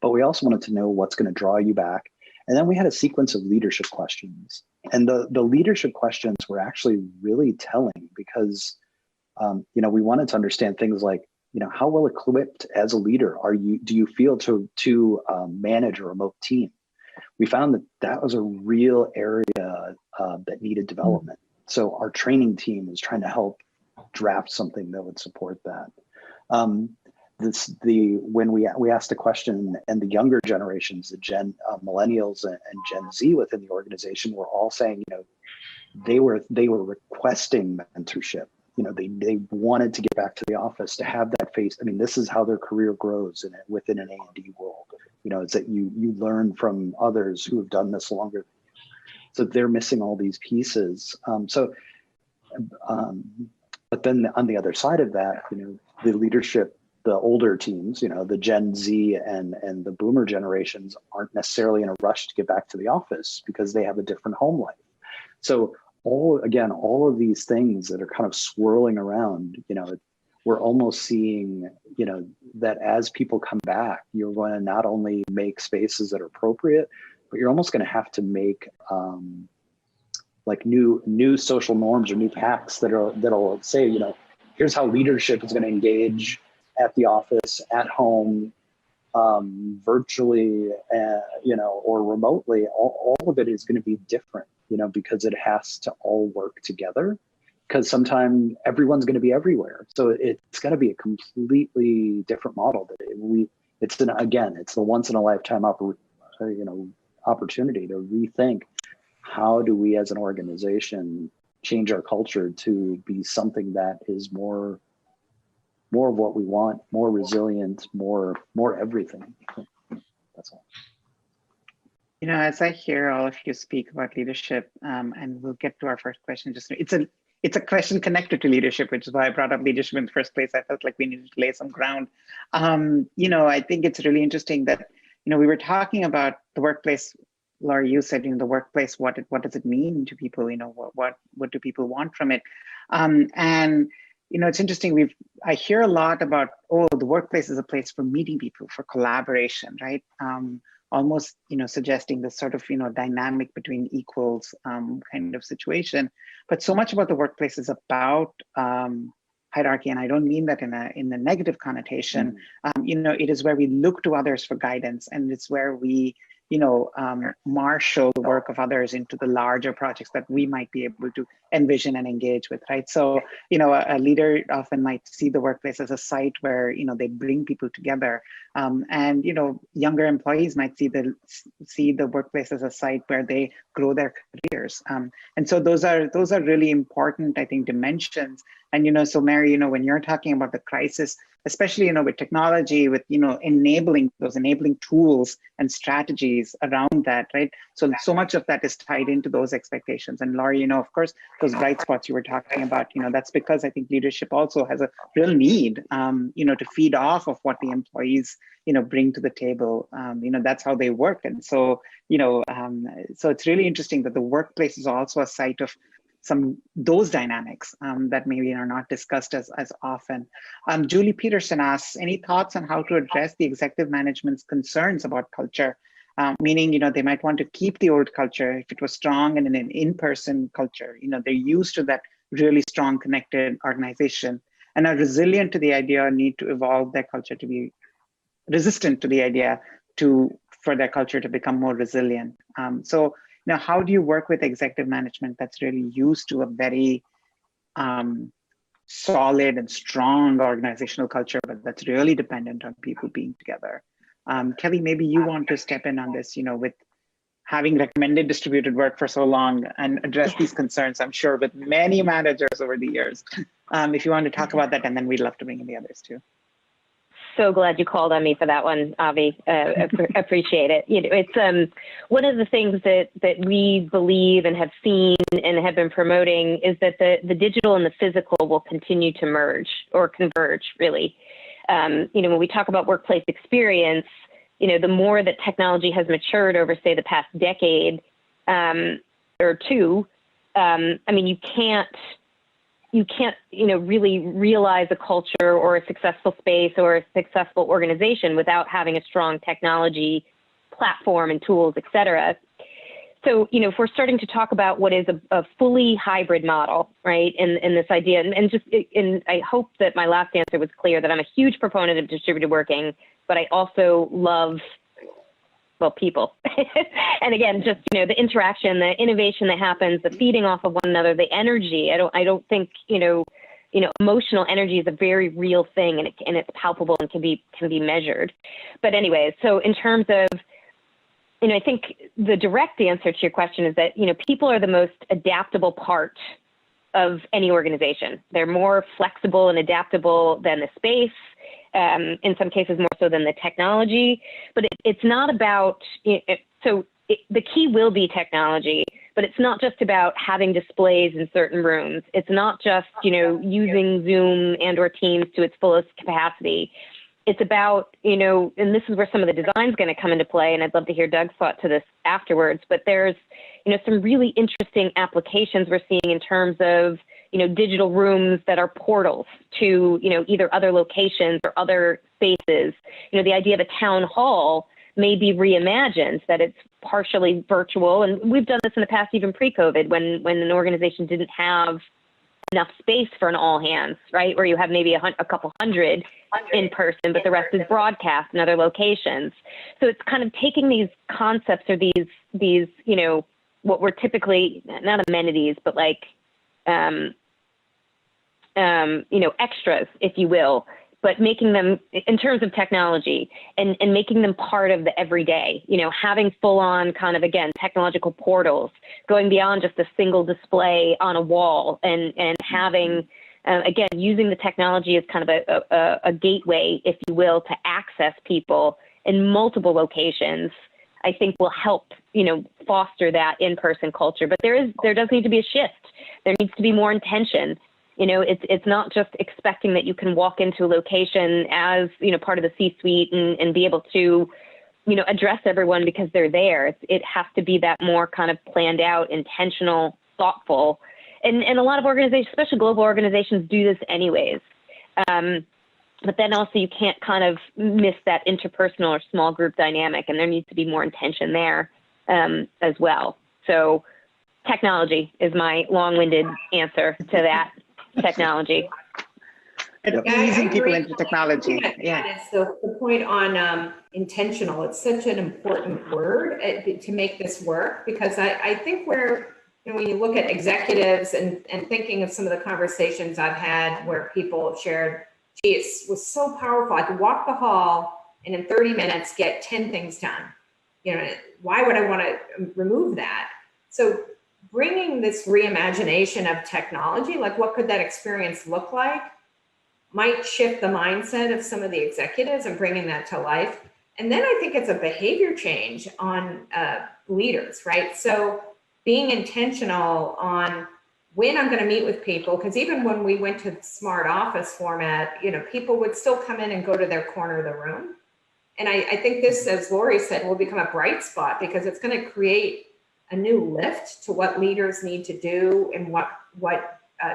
C: But we also wanted to know what's going to draw you back. And then we had a sequence of leadership questions. And the leadership questions were actually really telling because, we wanted to understand things like, how well equipped as a leader do you feel to manage a remote team? We found that was a real area that needed development. So our training team is trying to help draft something that would support that. When we asked a question, and the younger generations, the millennials and Gen Z within the organization were all saying, they were requesting mentorship. They wanted to get back to the office, to have that face. I mean, this is how their career grows within an A&D world. It's that you learn from others who have done this longer. So they're missing all these pieces. But then on the other side of that, the leadership, the older teams, the Gen Z and the boomer generations aren't necessarily in a rush to get back to the office because they have a different home life. So all of these things that are kind of swirling around, we're almost seeing, that as people come back, you're going to not only make spaces that are appropriate, but you're almost going to have to make like new social norms or new pacts that'll say, here's how leadership is going to engage at the office, at home, virtually, or remotely. All of it is going to be different, because it has to all work together. Because sometimes everyone's going to be everywhere, so it's going to be a completely different model. It's the once in a lifetime opportunity to rethink how do we as an organization change our culture to be something that is more of what we want, more resilient, more everything. That's all.
B: As I hear all of you speak about leadership, and we'll get to our first question. It's a question connected to leadership, which is why I brought up leadership in the first place. I felt like we needed to lay some ground. I think it's really interesting that, we were talking about the workplace. Laurie, you said, the workplace, what does it mean to people? What do people want from it? And it's interesting. I hear a lot about, the workplace is a place for meeting people, for collaboration, right? Almost, suggesting this sort of, dynamic between equals kind of situation. But so much about the workplace is about hierarchy, and I don't mean that in a negative connotation. It is where we look to others for guidance, and it's where we marshal the work of others into the larger projects that we might be able to envision and engage with, right? So, a leader often might see the workplace as a site where, they bring people together. And, younger employees might see the workplace as a site where they grow their careers. And so those are really important, I think, dimensions. And, so Mary, when you're talking about the crisis, especially, with technology, with, enabling tools and strategies around that, right? So much of that is tied into those expectations. And Laurie, of course, those bright spots you were talking about, that's because I think leadership also has a real need, to feed off of what the employees, bring to the table. That's how they work. And so, so it's really interesting that the workplace is also a site of those dynamics that maybe are not discussed as often. Julie Peterson asks, any thoughts on how to address the executive management's concerns about culture? Meaning, they might want to keep the old culture if it was strong and in an in-person culture. They're used to that really strong, connected organization and are resilient to the idea, need to evolve their culture to be resistant to the idea for their culture to become more resilient. So now, how do you work with executive management that's really used to a very solid and strong organizational culture, but that's really dependent on people being together? Kelly, maybe you want to step in on this, with having recommended distributed work for so long and address these concerns, I'm sure, with many managers over the years. If you want to talk about that, and then we'd love to bring in the others too.
F: So glad you called on me for that one, Avi. Appreciate it. It's one of the things that we believe and have seen and have been promoting is that the digital and the physical will continue to merge or converge, really. When we talk about workplace experience, the more that technology has matured over, say, the past decade or two, you can't really realize a culture or a successful space or a successful organization without having a strong technology platform and tools, et cetera. So, if we're starting to talk about what is a fully hybrid model, right, in this idea, and I hope that my last answer was clear that I'm a huge proponent of distributed working, but I also love, people. And again, just, the interaction, the innovation that happens, the feeding off of one another, the energy. I don't think, emotional energy is a very real thing, and it's palpable and can be measured. But anyway, so in terms of, I think the direct answer to your question is that, people are the most adaptable part of any organization. They're more flexible and adaptable than the space, in some cases more so than the technology. But it's not about, the key will be technology, but it's not just about having displays in certain rooms. It's not just, using Zoom and or Teams to its fullest capacity. It's about, and this is where some of the design is going to come into play, and I'd love to hear Doug's thought to this afterwards, but there's, some really interesting applications we're seeing in terms of, digital rooms that are portals to, either other locations or other spaces. The idea of a town hall may be reimagined, that it's partially virtual, and we've done this in the past, even pre-COVID, when an organization didn't have enough space for an all hands, right? Where you have maybe a couple hundred in person, but the rest is broadcast in other locations. So it's kind of taking these concepts or these, what were typically not amenities, but like, extras, if you will, but making them in terms of technology and making them part of the everyday, having full on kind of, again, technological portals, going beyond just a single display on a wall and having, again, using the technology as kind of a gateway, if you will, to access people in multiple locations, I think will help, foster that in-person culture. But there does need to be a shift. There needs to be more intention. It's not just expecting that you can walk into a location as, part of the C-suite and be able to, address everyone because they're there. It has to be that more kind of planned out, intentional, thoughtful. And a lot of organizations, especially global organizations, do this anyways. But then also you can't kind of miss that interpersonal or small group dynamic, and there needs to be more intention there as well. So technology is my long-winded answer to that. Technology.
B: Easing people into technology.
E: Yeah. It's the point on intentional. It's such an important word to make this work, because I think when you look at executives and thinking of some of the conversations I've had where people have shared, gee, it was so powerful. I could walk the hall and in 30 minutes get 10 things done. Why would I want to remove that? So bringing this reimagination of technology, like what could that experience look like, might shift the mindset of some of the executives and bringing that to life. And then I think it's a behavior change on leaders, right? So being intentional on when I'm going to meet with people, because even when we went to the smart office format, people would still come in and go to their corner of the room. And I think this, as Lori said, will become a bright spot, because it's going to create a new lift to what leaders need to do and what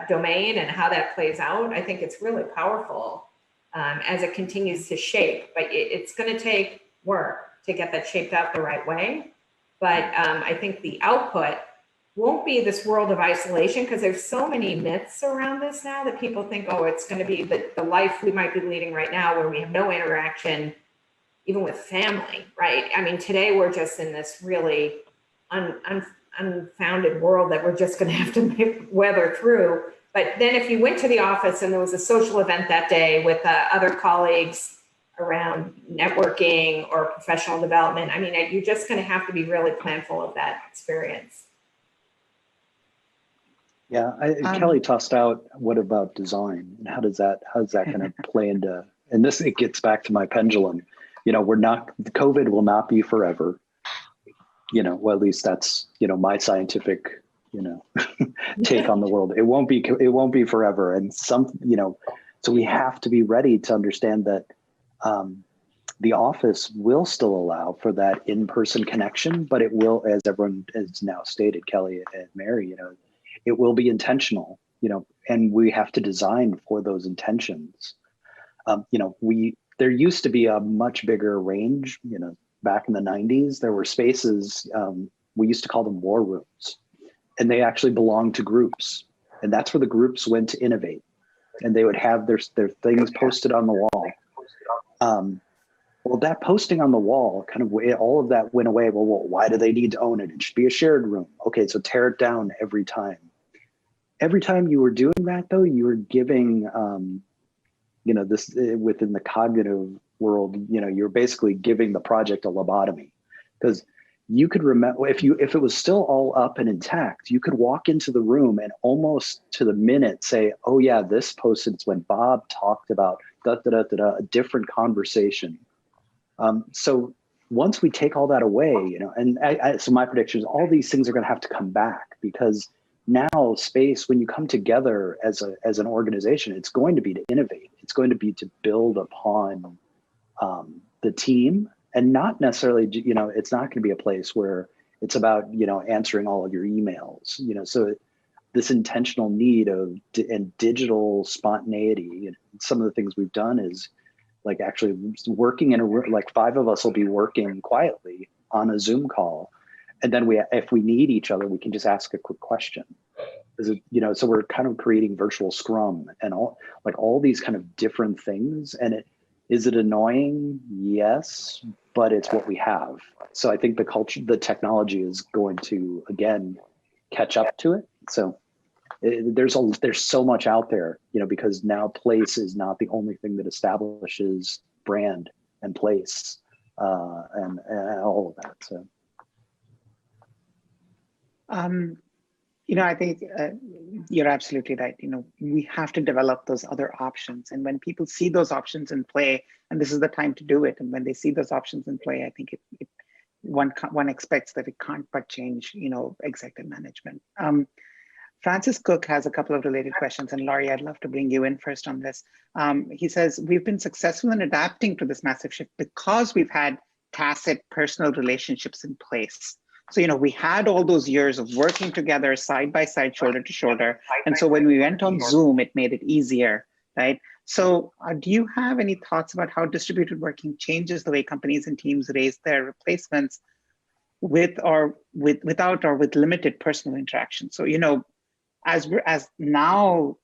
E: domain and how that plays out. I think it's really powerful as it continues to shape, but it's going to take work to get that shaped out the right way. But I think the output won't be this world of isolation, because there's so many myths around this now that people think, oh, it's going to be the life we might be leading right now where we have no interaction, even with family, right? I mean, today we're just in this really unfounded world that we're just going to have to weather through. But then if you went to the office and there was a social event that day with other colleagues around networking or professional development, I mean, you're just going to have to be really planful of that experience.
C: Yeah, Kelly tossed out, what about design? And how's that going to play into, and it gets back to my pendulum. COVID will not be forever. Well, at least that's, my scientific, take on the world. It won't be forever. And so we have to be ready to understand that the office will still allow for that in-person connection, but it will, as everyone has now stated, Kelly and Mary, it will be intentional, and we have to design for those intentions. There used to be a much bigger range, back in the 90s, there were spaces, we used to call them war rooms, and they actually belonged to groups. And that's where the groups went to innovate. And they would have their things posted on the wall. Well, that posting on the wall, kind of all of that went away. Well, why do they need to own it? It should be a shared room. Okay, so tear it down every time. Every time you were doing that, though, you were giving, this within the cognitive world, you're basically giving the project a lobotomy, because you could remember if it was still all up and intact, you could walk into the room and almost to the minute say, oh yeah, this posted when Bob talked about a different conversation. So once we take all that away, so my prediction is all these things are going to have to come back, because now space, when you come together as an organization, it's going to be to innovate. It's going to be to build upon the team. And not necessarily, it's not going to be a place where it's about, answering all of your emails, so this intentional need and digital spontaneity. And some of the things we've done is like actually working in a room, like 5 of us will be working quietly on a Zoom call. And then if we need each other, we can just ask a quick question. So we're kind of creating virtual Scrum and all these kind of different things. And is it annoying? Yes, but it's what we have. So I think the technology is going to, again, catch up to it. So there's so much out there, because now place is not the only thing that establishes brand and place and all of that. So.
B: I think you're absolutely right. We have to develop those other options. And when people see those options in play, and this is the time to do it, and when they see those options in play, I think one expects that it can't but change, executive management. Francis Cook has a couple of related questions. And Laurie, I'd love to bring you in first on this. He says, we've been successful in adapting to this massive shift because we've had tacit personal relationships in place. So, we had all those years of working together side by side, shoulder to shoulder. And so when we went on Zoom, it made it easier, right? So do you have any thoughts about how distributed working changes the way companies and teams raise their replacements without or with limited personal interaction? So, as now,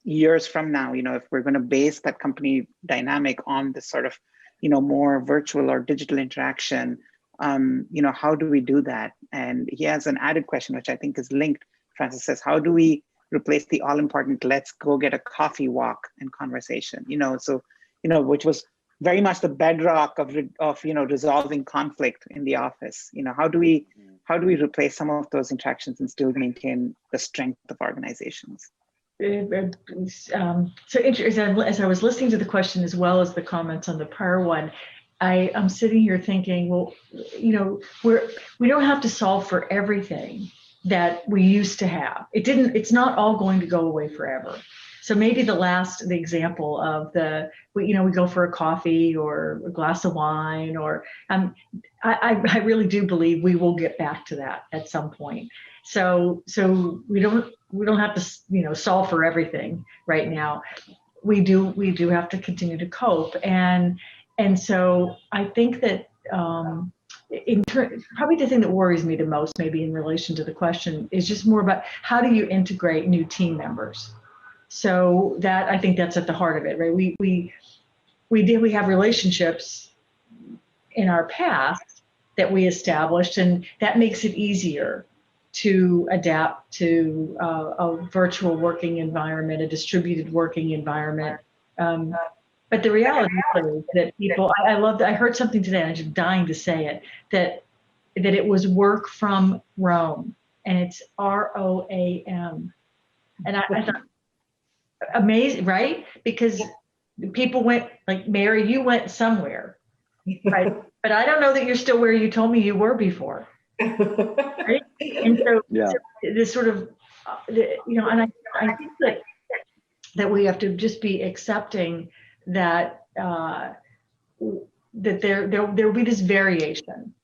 B: years from now, if we're going to base that company dynamic on this sort of, more virtual or digital interaction, how do we do that? And he has an added question, which I think is linked. Francis says, how do we replace the all-important let's go get a coffee walk and conversation? Which was very much the bedrock of resolving conflict in the office. How do we replace some of those interactions and still maintain the strength of organizations?
D: So as I was listening to the question as well as the comments on the prior one, I'm sitting here thinking, well, we don't have to solve for everything that we used to have. It's not all going to go away forever. So maybe the example of we go for a coffee or a glass of wine, or I really do believe we will get back to that at some point. So we don't have to, solve for everything right now. We do have to continue to cope. And so I think that probably the thing that worries me the most, maybe in relation to the question, is just more about how do you integrate new team members? So I think that's at the heart of it, right? We have relationships in our past that we established, and that makes it easier to adapt to a virtual working environment, a distributed working environment. But the reality is that people, I heard something today, and I'm just dying to say it, that it was work from Rome, and it's ROAM. And I thought, amazing, right? Because people went, like Mary, you went somewhere, right? But I don't know that you're still where you told me you were before. Right? And so,
C: yeah.
D: So this sort of, and I think that we have to just be accepting that that there will be this variation,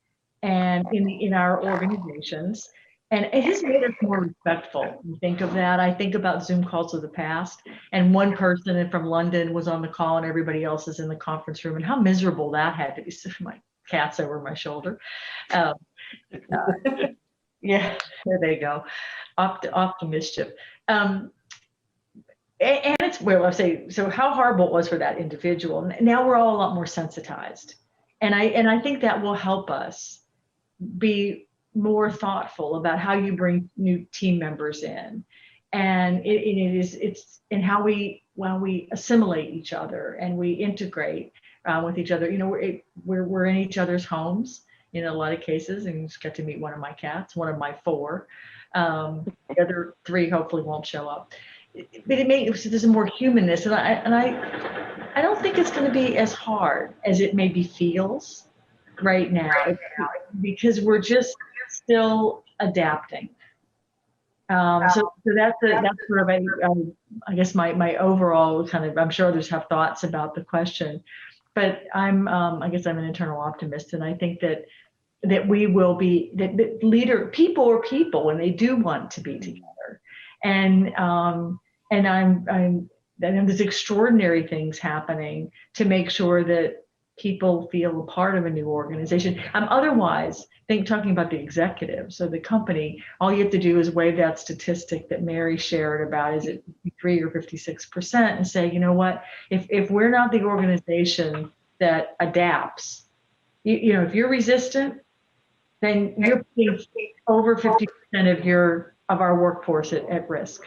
D: and in our organizations, and it has made us more respectful. You think of that. I think about Zoom calls of the past, and one person from London was on the call, and everybody else is in the conference room, and how miserable that had to be. My cat's over my shoulder. Yeah, there they go. Off to mischief. And it's, well, I'll say, so how horrible it was for that individual. Now we're all a lot more sensitized. And I think that will help us be more thoughtful about how you bring new team members in. And it's in how when we assimilate each other and we integrate with each other. You know, we're in each other's homes in a lot of cases, and you just get to meet one of my cats, one of my 4. The other 3 hopefully won't show up. But there's a more humanness, and I don't think it's going to be as hard as it maybe feels right now, because we're just still adapting. So that's sort of I guess my overall kind of, I'm sure others have thoughts about the question, but I guess I'm an internal optimist, and I think that we will be that people are people when they do want to be together, and there's extraordinary things happening to make sure that people feel a part of a new organization. Otherwise, talking about the executives of the company, all you have to do is weigh that statistic that Mary shared about, is it 53 or 56%, and say, you know what, if we're not the organization that adapts, you know, if you're resistant, then you're putting over 50% of our workforce at risk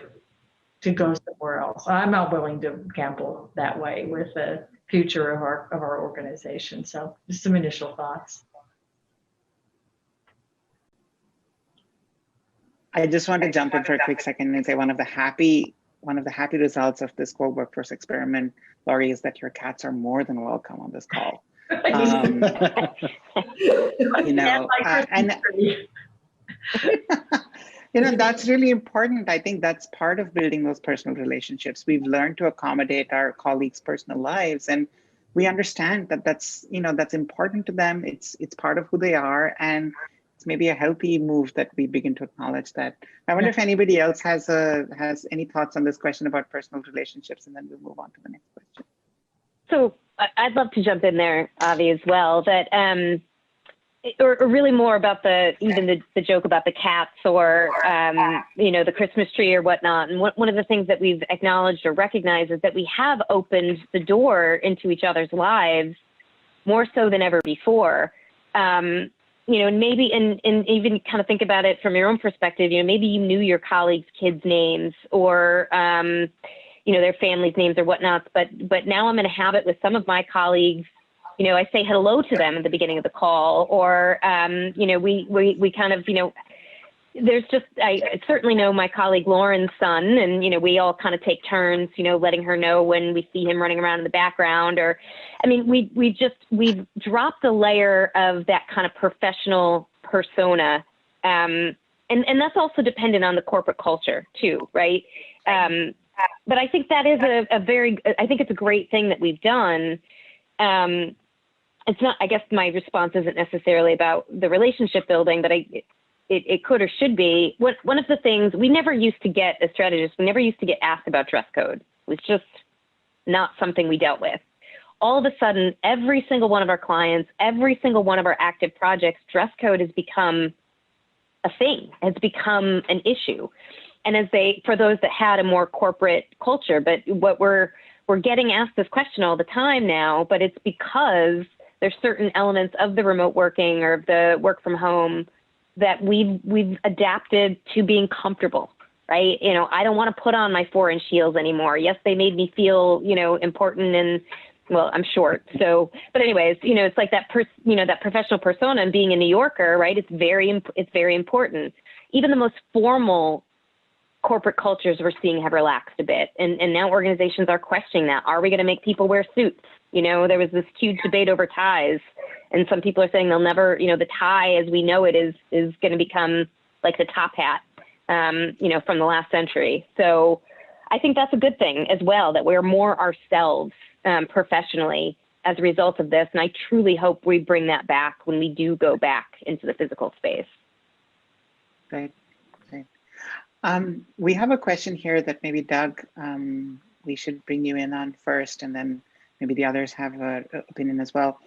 D: to go somewhere else. I'm not willing to gamble that way with the future of our organization. So just some initial thoughts.
B: I just want to jump in for a quick second and say one of the happy results of this core workforce experiment, Laurie, is that your cats are more than welcome on this call. You know, and you know, that's really important. I think that's part of building those personal relationships. We've learned to accommodate our colleagues' personal lives, and we understand that that's important to them. It's part of who they are, and it's maybe a healthy move that we begin to acknowledge that. I wonder if anybody else has any thoughts on this question about personal relationships, and then we'll move on to the next question. So
F: I'd love to jump in there, Avi, as well. That or really more about the joke about the cats, or you know, the Christmas tree or whatnot. And one of the things that we've acknowledged or recognized is that we have opened the door into each other's lives more so than ever before. You know, and maybe and even kind of think about it from your own perspective. You know, maybe you knew your colleagues' kids' names, or you know, their families' names or whatnot. But now I'm in a habit with some of my colleagues. You know, I say hello to them at the beginning of the call, or, you know, we kind of, you know, there's just, I certainly know my colleague Lauren's son, and, you know, we all kind of take turns, you know, letting her know when we see him running around in the background, or, I mean, we've dropped the layer of that kind of professional persona. And that's also dependent on the corporate culture too, right? But I think that is I think it's a great thing that we've done. It's not, I guess my response isn't necessarily about the relationship building, but it could or should be. One of the things, we never used to get, as strategists, we never used to get asked about dress code. It was just not something we dealt with. All of a sudden, every single one of our clients, every single one of our active projects, dress code has become a thing, has become an issue. And for those that had a more corporate culture, but what we're getting asked this question all the time now, but it's because there's certain elements of the remote working or the work from home that we've adapted to being comfortable, right? You know, I don't want to put on my 4-inch heels anymore. Yes, they made me feel, you know, important, and well, I'm short. So, but anyways, you know, it's like that that professional persona, and being a New Yorker, right? It's very important. Even the most formal corporate cultures we're seeing have relaxed a bit. And now organizations are questioning that. Are we going to make people wear suits? You know, there was this huge debate over ties, and some people are saying they'll never, you know, the tie as we know it is going to become like the top hat, you know, from the last century. So I think that's a good thing as well, that we're more ourselves professionally. as a result of this. And I truly hope we bring that back when we do go back into the physical space.
B: Great. We have a question here that maybe Doug, we should bring you in on first, and then maybe the others have an opinion as well.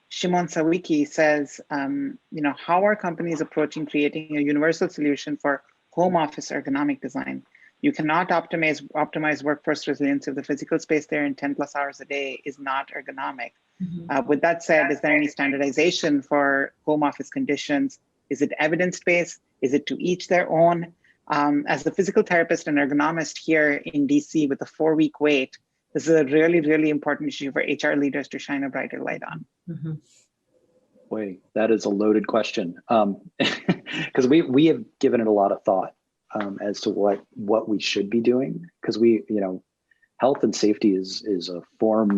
B: Shimon Sawiki says, how are companies approaching creating a universal solution for home office ergonomic design? You cannot optimize workforce resilience if the physical space there in 10 plus hours a day is not ergonomic.
D: Mm-hmm.
B: With that said, is there any standardization for home office conditions? Is it evidence-based? Is it to each their own? As a physical therapist and ergonomist here in DC with a 4-week wait, this is a really, really important issue for HR leaders to shine a brighter light on.
D: Mm-hmm.
C: Boy, that is a loaded question. Because we have given it a lot of thought as to what we should be doing. Because health and safety is a forefront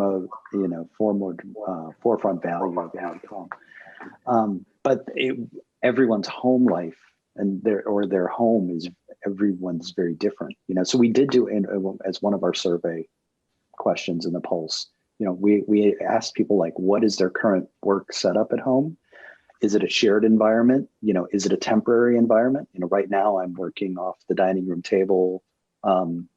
C: value of but everyone's home life and their home is everyone's very different. So we did do as one of our survey questions in the Pulse. We asked people like, what is their current work setup at home? Is it a shared environment? Is it a temporary environment? Right now I'm working off the dining room table, and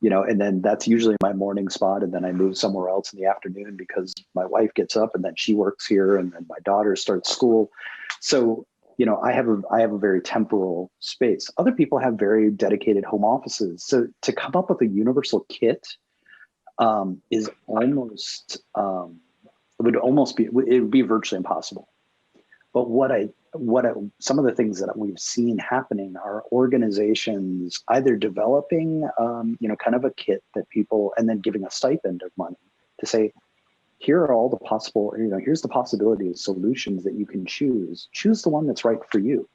C: then that's usually my morning spot. And then I move somewhere else in the afternoon because my wife gets up and then she works here and then my daughter starts school. So, I have a very temporal space. Other people have very dedicated home offices. So to come up with a universal kit is almost, it would be virtually impossible. But some of the things that we've seen happening are organizations either developing, kind of a kit that people, and then giving a stipend of money to say, here are all the possible, here's the possibility of solutions that you can choose. Choose the one that's right for you.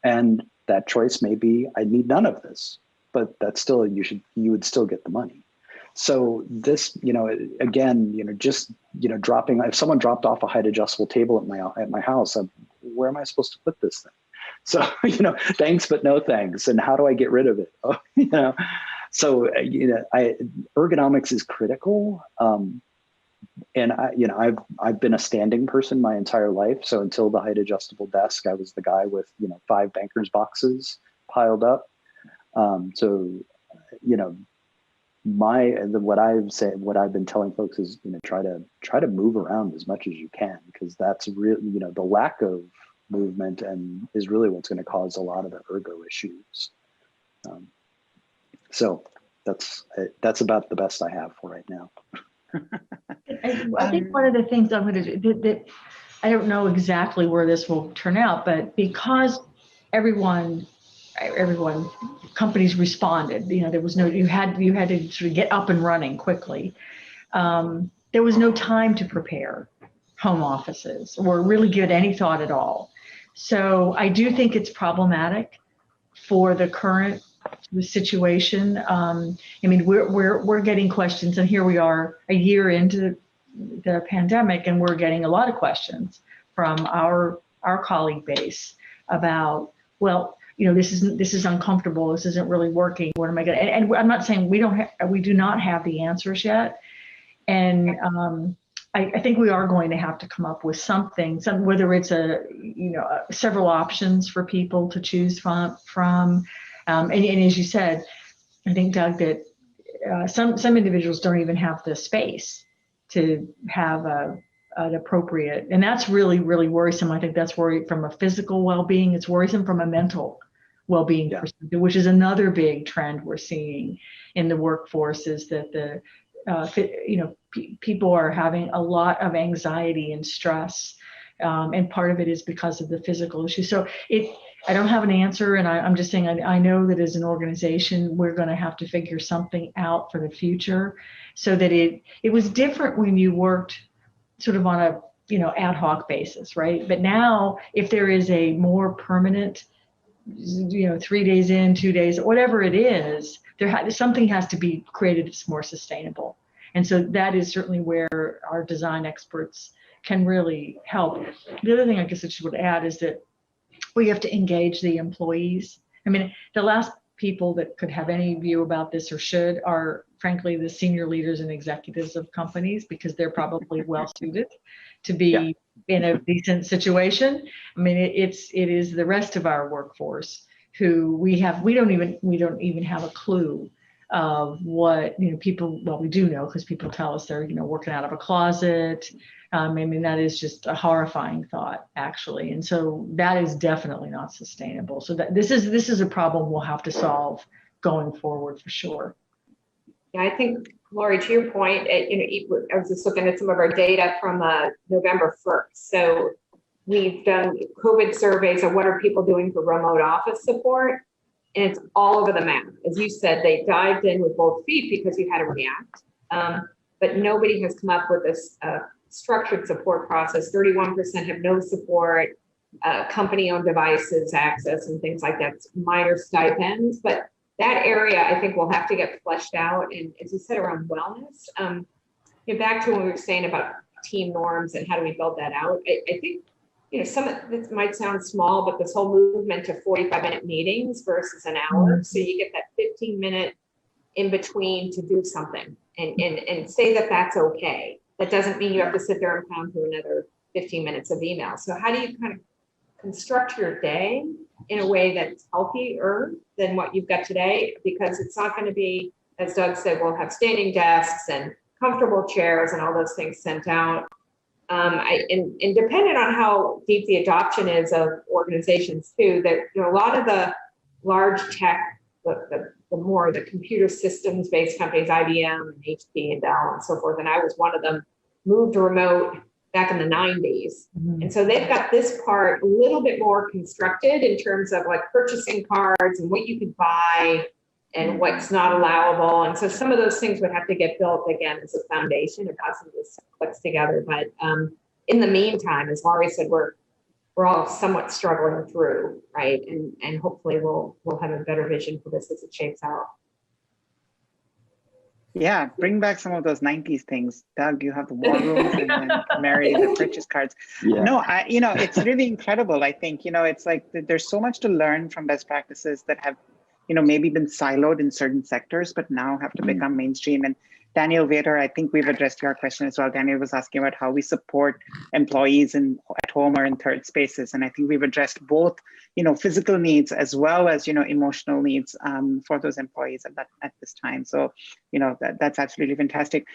C: And that choice may be, I need none of this, but that's still, you would still get the money. So this, again, dropping, if someone dropped off a height adjustable table at my house, where am I supposed to put this thing? So, thanks, but no thanks. And how do I get rid of it? So, ergonomics is critical. And I've been a standing person my entire life. So until the height adjustable desk, I was the guy with, 5 banker's boxes piled up. What I've been telling folks is, try to move around as much as you can, because that's really, the lack of movement and is really what's going to cause a lot of the ergo issues. So that's about the best I have for right now.
D: I think one of the things I'm going to do that I don't know exactly where this will turn out, but because everyone companies responded, there was no, you had to sort of get up and running quickly. There was no time to prepare home offices or really give any thought at all. So I do think it's problematic for the current situation. We're getting questions, and here we are a year into the pandemic, and we're getting a lot of questions from our colleague base about, well, this is uncomfortable. This isn't really working. What am I going to? And I'm not saying we do not have the answers yet. And I think we are going to have to come up with something, whether it's several options for people to choose from. And as you said, I think, Doug, that some individuals don't even have the space to have an appropriate, and that's really, really worrisome. I think that's worrisome from a physical well-being. It's worrisome from a mental well-being perspective, which is another big trend we're seeing in the workforce, is that people are having a lot of anxiety and stress, and part of it is because of the physical issue. So I don't have an answer, and I'm just saying I know that as an organization we're going to have to figure something out for the future, so that it was different when you worked sort of on a ad hoc basis, right? But now if there is a more permanent, 3 days in, 2 days, whatever it is, something has to be created that's more sustainable. And so that is certainly where our design experts can really help. The other thing I guess I should add is that we have to engage the employees. I mean, the last people that could have any view about this or should are frankly the senior leaders and executives of companies, because they're probably well suited to be in a decent situation. I mean, it is the rest of our workforce who we don't even have a clue of what, people, well, we do know because people tell us they're, working out of a closet. I mean, that is just a horrifying thought, actually. And so that is definitely not sustainable. So that this is a problem we'll have to solve going forward for sure.
E: Yeah, I think, Lori, to your point, I was just looking at some of our data from November 1st. So we've done COVID surveys of what are people doing for remote office support, and it's all over the map. As you said, they dived in with both feet because you had to react, but nobody has come up with this structured support process. 31% have no support, company-owned devices access and things like that, minor stipends, but that area I think will have to get fleshed out. And as you said, around wellness, back to what we were saying about team norms and how do we build that out, I think, some of this might sound small, but this whole movement to 45-minute meetings versus an hour. So you get that 15-minute in between to do something and say that that's okay. That doesn't mean you have to sit there and pound through another 15 minutes of email. So how do you kind of construct your day in a way that's healthier than what you've got today? Because it's not going to be, as Doug said, we'll have standing desks and comfortable chairs and all those things sent out. And depending on how deep the adoption is of organizations too, that a lot of the large tech, the computer systems based companies, IBM and HP and Dell and so forth, and I was one of them, moved remote back in the 90s. And so they've got this part a little bit more constructed in terms of like purchasing cards and what you could buy and what's not allowable. And so some of those things would have to get built again as a foundation if some of this clicks together. But in the meantime, as Laurie said, we're all somewhat struggling through, right? And hopefully we'll have a better vision for this as it shapes out.
B: Yeah, bring back some of those 90s things. Doug, you have the war rooms, and then Mary, the purchase cards.
C: Yeah.
B: No, it's really incredible. I think, it's like there's so much to learn from best practices that have, maybe been siloed in certain sectors, but now have to become mainstream. And Daniel Vader, I think we've addressed your question as well. Daniel was asking about how we support employees at home or in third spaces. And I think we've addressed both, physical needs as well as, emotional needs for those employees at this time. So, that's absolutely fantastic.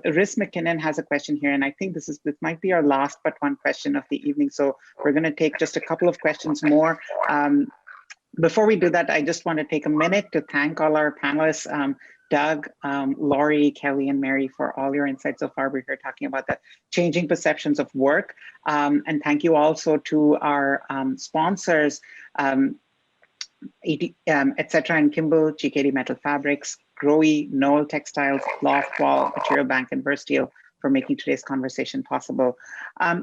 B: Riz McKinnon has a question here, and I think this might be our last but one question of the evening. So we're going to take just a couple of questions more. Before we do that, I just want to take a minute to thank all our panelists, Doug, Laurie, Kelly, and Mary, for all your insights so far. We're here talking about the changing perceptions of work. And thank you also to our sponsors, etc. and Kimball, GKD Metal Fabrics, Growy, Knoll Textiles, Loftwall, Material Bank, and Versteel for making today's conversation possible.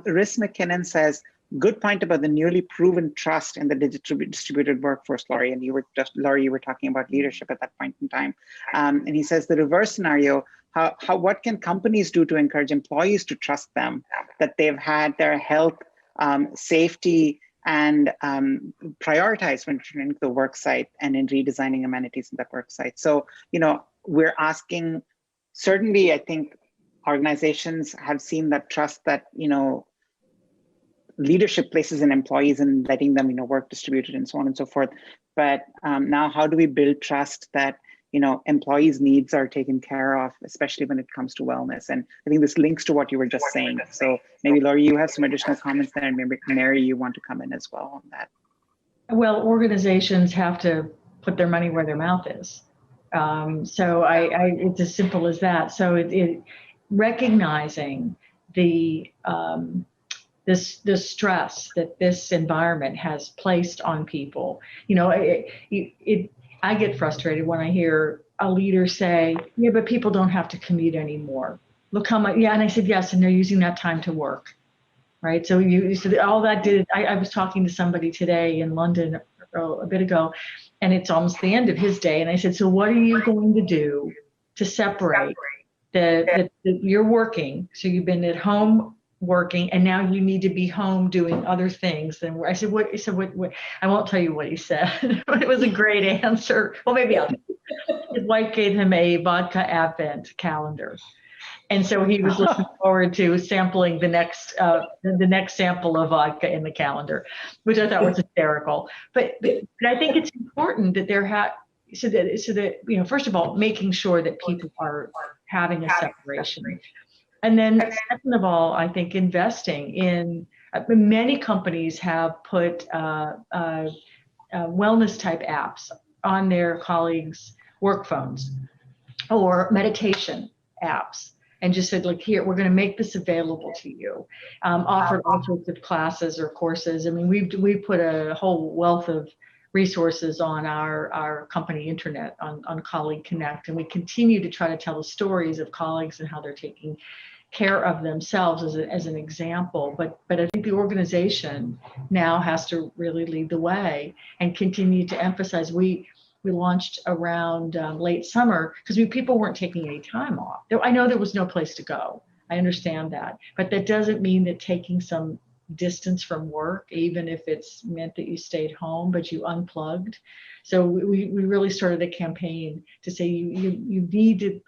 B: Riz McKinnon says, good point about the newly proven trust in the distributed workforce, Laurie. And Laurie, you were talking about leadership at that point in time. And he says the reverse scenario, what can companies do to encourage employees to trust them, that they've had their health, safety, and prioritized when returning to the work site and in redesigning amenities in that work site. So, we're asking, certainly, I think organizations have seen that trust that, leadership places in employees and letting them, work distributed and so on and so forth. But now, how do we build trust that, employees' needs are taken care of, especially when it comes to wellness? And I think this links to what you were just saying. So maybe, Laurie, you have some additional comments there, and maybe Mary, you want to come in as well on that.
D: Well, organizations have to put their money where their mouth is. So it's as simple as that. So it recognizing the stress that this environment has placed on people. I get frustrated when I hear a leader say, yeah, but people don't have to commute anymore. Look how much, and I said, yes, and they're using that time to work, right? So you said all that did, I was talking to somebody today in London a bit ago, and it's almost the end of his day. And I said, so what are you going to do to separate you're working, so you've been at home working, and now you need to be home doing other things. And I said, what? He said, what? I won't tell you what he said, but it was a great answer. Well, maybe I'll. His wife gave him a vodka advent calendar. And so he was looking forward to sampling the next sample of vodka in the calendar, which I thought was hysterical. But I think it's important that so that first of all, making sure that people are having a separation, and then second of all, I think investing in many companies have put wellness type apps on their colleagues' work phones or meditation apps, and just said, look, here, we're going to make this available to you. Offered all sorts of classes or courses. I mean, we put a whole wealth of resources on our company intranet on Colleague Connect, and we continue to try to tell the stories of colleagues and how they're taking care of themselves as an example. But I think the organization now has to really lead the way and continue to emphasize. We launched around late summer because people weren't taking any time off. I know there was no place to go. I understand that. But that doesn't mean that taking some distance from work, even if it's meant that you stayed home, but you unplugged. So we really started a campaign to say you need to,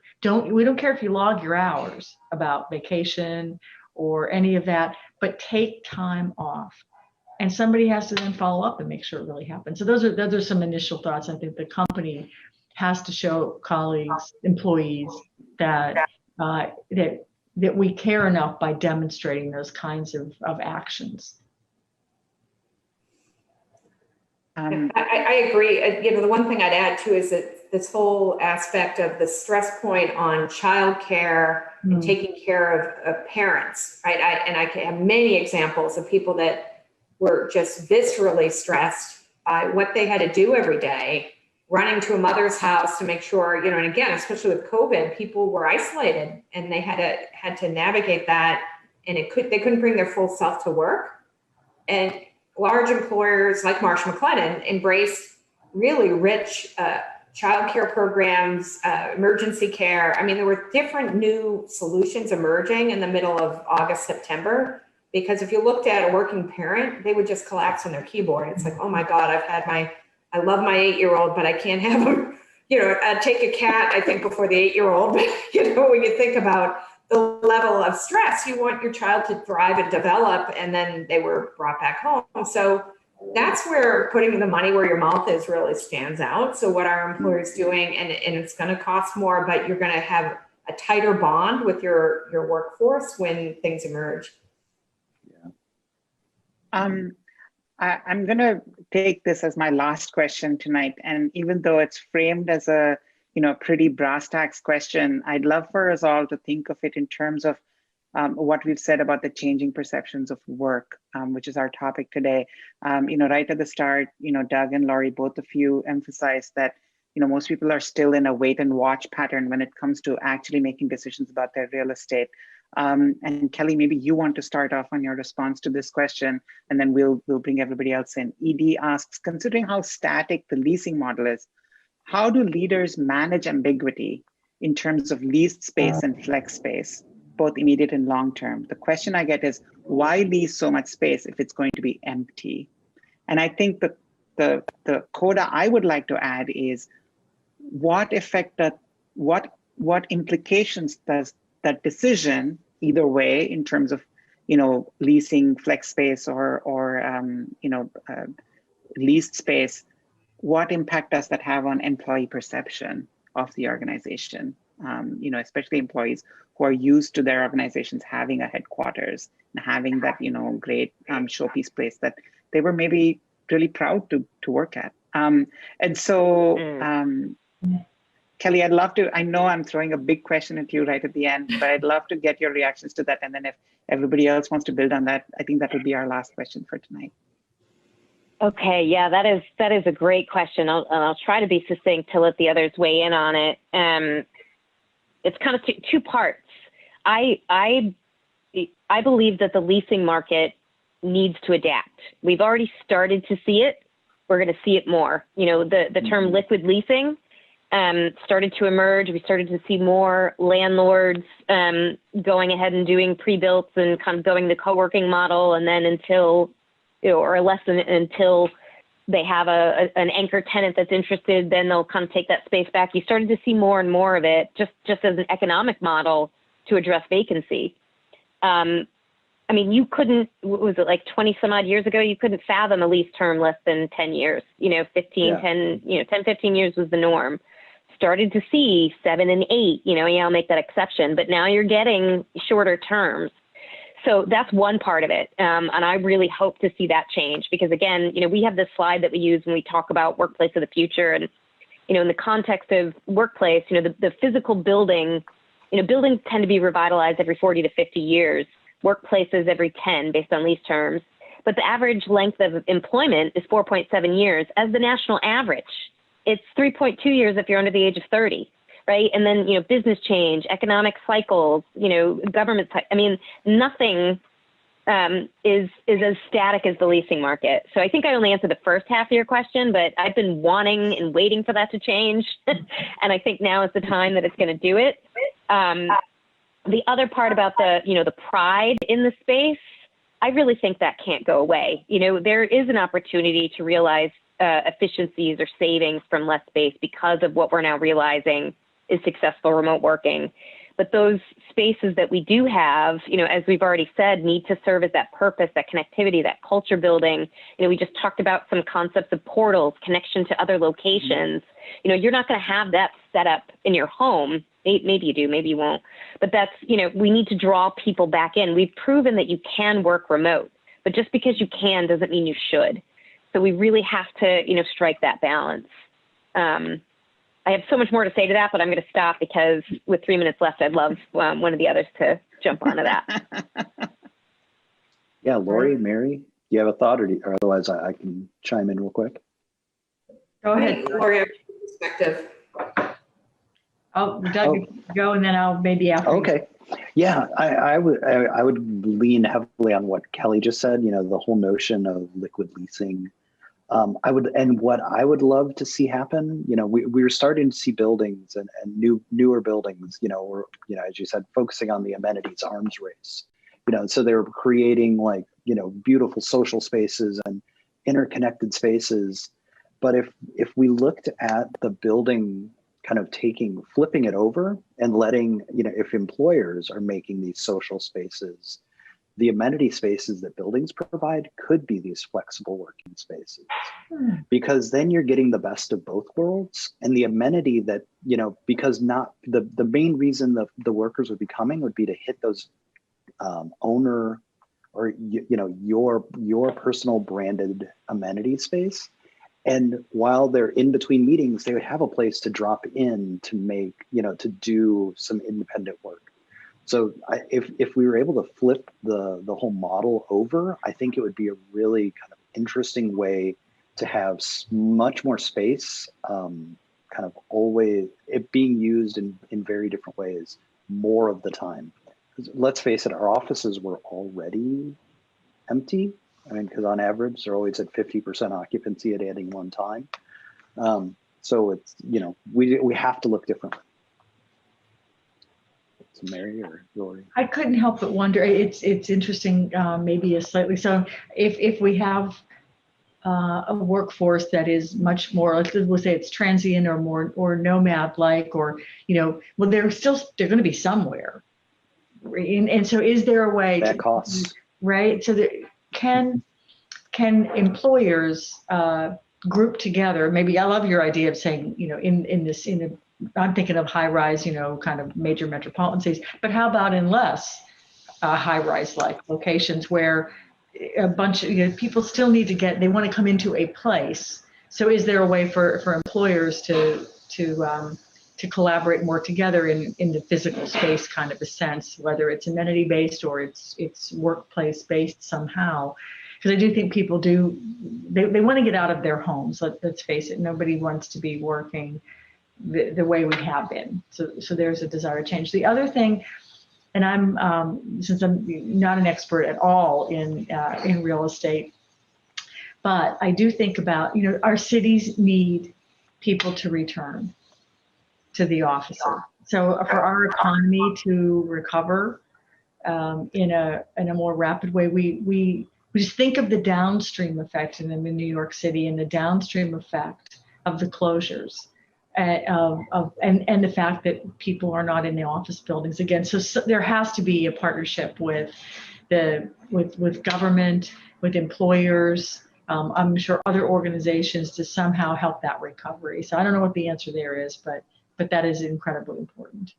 D: we don't care if you log your hours about vacation or any of that, but take time off. And somebody has to then follow up and make sure it really happens. So those are some initial thoughts. I think the company has to show colleagues, employees that we care enough by demonstrating those kinds of actions.
E: I agree. The one thing I'd add too is that this whole aspect of the stress point on childcare and taking care of parents, right? I can have many examples of people that were just viscerally stressed by what they had to do every day, running to a mother's house to make sure, and again, especially with COVID, people were isolated and they had to navigate that, and they couldn't bring their full self to work. And large employers like Marsh McLennan embraced really rich childcare programs, emergency care. I mean, there were different new solutions emerging in the middle of August, September. Because if you looked at a working parent, they would just collapse on their keyboard. It's like, oh my God, I love my 8-year-old, but I can't have him, take a cat, I think, before the 8-year-old. When you think about the level of stress, you want your child to thrive and develop, and then they were brought back home. So that's where putting the money where your mouth is really stands out. So what our employers doing, and it's going to cost more, but you're going to have a tighter bond with your workforce when things emerge.
B: I'm going to take this as my last question tonight. And even though it's framed as a, pretty brass tacks question, I'd love for us all to think of it in terms of what we've said about the changing perceptions of work, which is our topic today. Right at the start, Doug and Laurie, both of you emphasized that, most people are still in a wait and watch pattern when it comes to actually making decisions about their real estate. And Kelly, maybe you want to start off on your response to this question, and then we'll bring everybody else in. ED asks, considering how static the leasing model is, how do leaders manage ambiguity in terms of leased space and flex space, both immediate and long term? The question I get is, why lease so much space if it's going to be empty? And I think the coda I would like to add is, what implications does that decision, either way, in terms of, leasing flex space or leased space, what impact does that have on employee perception of the organization? Especially employees who are used to their organizations having a headquarters and having that, great showpiece place that they were maybe really proud to work at. Kelly, I'd love to, I know I'm throwing a big question at you right at the end, but I'd love to get your reactions to that. And then if everybody else wants to build on that, I think that would be our last question for tonight.
F: Okay, yeah, that is a great question. I'll try to be succinct to let the others weigh in on it. It's kind of two parts. I believe that the leasing market needs to adapt. We've already started to see it. We're going to see it more. The term liquid leasing started to emerge. We started to see more landlords going ahead and doing pre-builts and kind of going the co-working model, and then until, or less than until they have an anchor tenant that's interested, then they'll kind of take that space back. You started to see more and more of it just as an economic model to address vacancy. I mean, you couldn't, what was it, like 20 some odd years ago, you couldn't fathom a lease term less than 10 years, 10, 15 years was the norm. Started to see 7 and 8, I'll make that exception, but now you're getting shorter terms. So that's one part of it. And I really hope to see that change because again, we have this slide that we use when we talk about workplace of the future. And, in the context of workplace, the physical building, buildings tend to be revitalized every 40 to 50 years. Workplaces every 10 based on lease terms, but the average length of employment is 4.7 years as the national average. It's 3.2 years if you're under the age of 30, right? And then, business change, economic cycles, government, nothing is as static as the leasing market. So I think I only answered the first half of your question, but I've been wanting and waiting for that to change. And I think now is the time that it's going to do it. The other part about the pride in the space, I really think that can't go away. There is an opportunity to realize efficiencies or savings from less space because of what we're now realizing is successful remote working. But those spaces that we do have, as we've already said, need to serve as that purpose, that connectivity, that culture building. We just talked about some concepts of portals, connection to other locations. You're not going to have that set up in your home. Maybe you do, maybe you won't. But that's, we need to draw people back in. We've proven that you can work remote, but just because you can doesn't mean you should. So we really have to, strike that balance. I have so much more to say to that, but I'm going to stop because with 3 minutes left, I'd love one of the others to jump onto that.
C: Yeah, Lori, Mary, do you have a thought, or otherwise I can chime in real quick?
D: Go ahead,
E: Lori, perspective.
D: Oh, Doug, go, and then I'll maybe after.
C: Okay. Yeah, I would lean heavily on what Kelly just said. The whole notion of liquid leasing. What I would love to see happen. We're starting to see buildings and newer buildings. Or as you said, focusing on the amenities arms race. So they're creating beautiful social spaces and interconnected spaces. But if we looked at the building kind of flipping it over and letting, if employers are making these social spaces, the amenity spaces that buildings provide could be these flexible working spaces, because then you're getting the best of both worlds. And the amenity that, because not the main reason the workers would be coming would be to hit those owner or, your personal branded amenity space. And while they're in between meetings, they would have a place to drop in to make, to do some independent work. So if we were able to flip the whole model over, I think it would be a really kind of interesting way to have much more space, kind of always it being used in very different ways more of the time. Let's face it, our offices were already empty. Because on average, they're always at 50% occupancy at any one time. So it's, we have to look differently. So Mary or Lori? I
D: couldn't help but wonder, it's interesting, maybe a slightly, so if we have a workforce that is much more, we'll say it's transient or more, or nomad-like, or, well, they're going to be somewhere. And so is there a way
C: that costs,
D: right? So that, can employers group together? Maybe I love your idea of saying, I'm thinking of high rise, kind of major metropolitan cities, but how about in less high rise like locations where a bunch of people still need to they want to come into a place. So is there a way for employers to collaborate more together in the physical space kind of a sense, whether it's amenity based or it's workplace based somehow? Because I do think people they want to get out of their homes. Let's face it, nobody wants to be working the way we have been. So there's a desire to change. The other thing, and I'm since I'm not an expert at all in real estate, but I do think about our cities need people to return. to the officer. So for our economy to recover in a more rapid way, we just think of the downstream effect in New York City and the downstream effect of the closures and the fact that people are not in the office buildings again. So there has to be a partnership with government, with employers, I'm sure other organizations to somehow help that recovery. So I don't know what the answer there is, but that is incredibly important.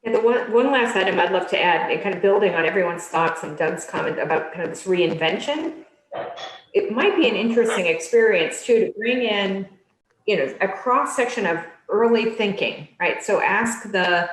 E: Yeah, the one last item I'd love to add, and kind of building on everyone's thoughts and Doug's comment about kind of this reinvention, it might be an interesting experience too to bring in, a cross section of early thinking, right? So ask the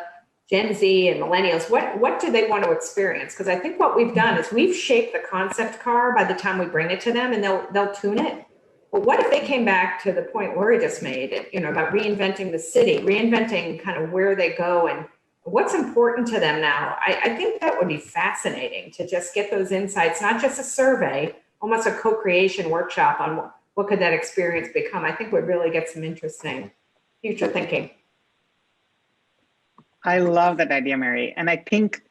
E: Gen Z and millennials, what do they want to experience? Because I think what we've done is we've shaped the concept car by the time we bring it to them, and they'll tune it. But what if they came back to the point Lori just made, about reinventing the city, reinventing kind of where they go and what's important to them now? I think that would be fascinating to just get those insights, not just a survey, almost a co-creation workshop on what could that experience become. I think we'd really get some interesting future thinking.
B: I love that idea, Mary. And I think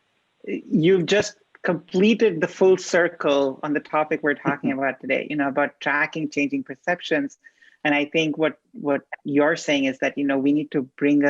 B: you've just completed the full circle on the topic we're talking about today, about tracking changing perceptions. And I think what you're saying is that, we need to bring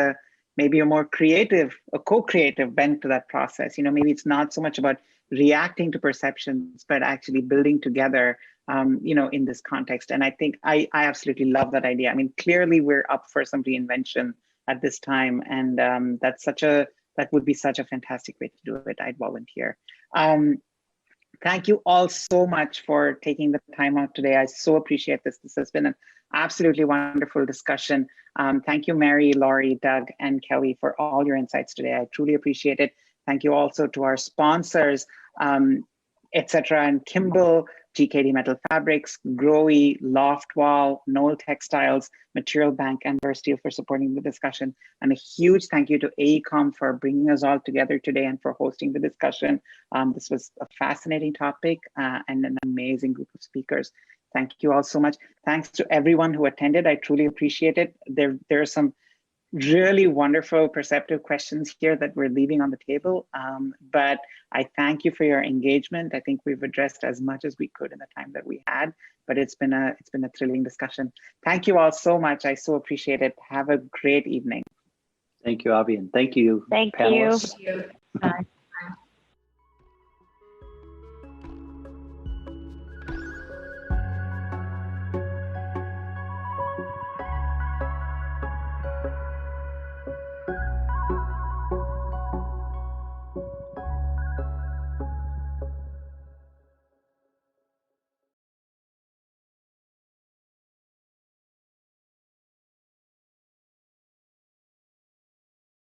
B: maybe a more creative, a co-creative bent to that process. Maybe it's not so much about reacting to perceptions, but actually building together, in this context. And I think I absolutely love that idea. I mean, clearly we're up for some reinvention at this time. And that would be such a fantastic way to do it. I'd volunteer. Thank you all so much for taking the time out today. I so appreciate this. This has been an absolutely wonderful discussion. Thank you, Mary, Laurie, Doug, and Kelly for all your insights today. I truly appreciate it. Thank you also to our sponsors, etc. and Kimball, GKD Metal Fabrics, Growy, Loftwall, Knoll Textiles, Material Bank, and Versteel for supporting the discussion. And a huge thank you to AECOM for bringing us all together today and for hosting the discussion. This was a fascinating topic and an amazing group of speakers. Thank you all so much. Thanks to everyone who attended. I truly appreciate it. There are some really wonderful, perceptive questions here that we're leaving on the table. But I thank you for your engagement. I think we've addressed as much as we could in the time that we had, but it's been a thrilling discussion. Thank you all so much. I so appreciate it. Have a great evening.
C: Thank you, Avi, and thank you,
F: Thank
C: panelists.
F: you.
E: Thank you.
D: Bye.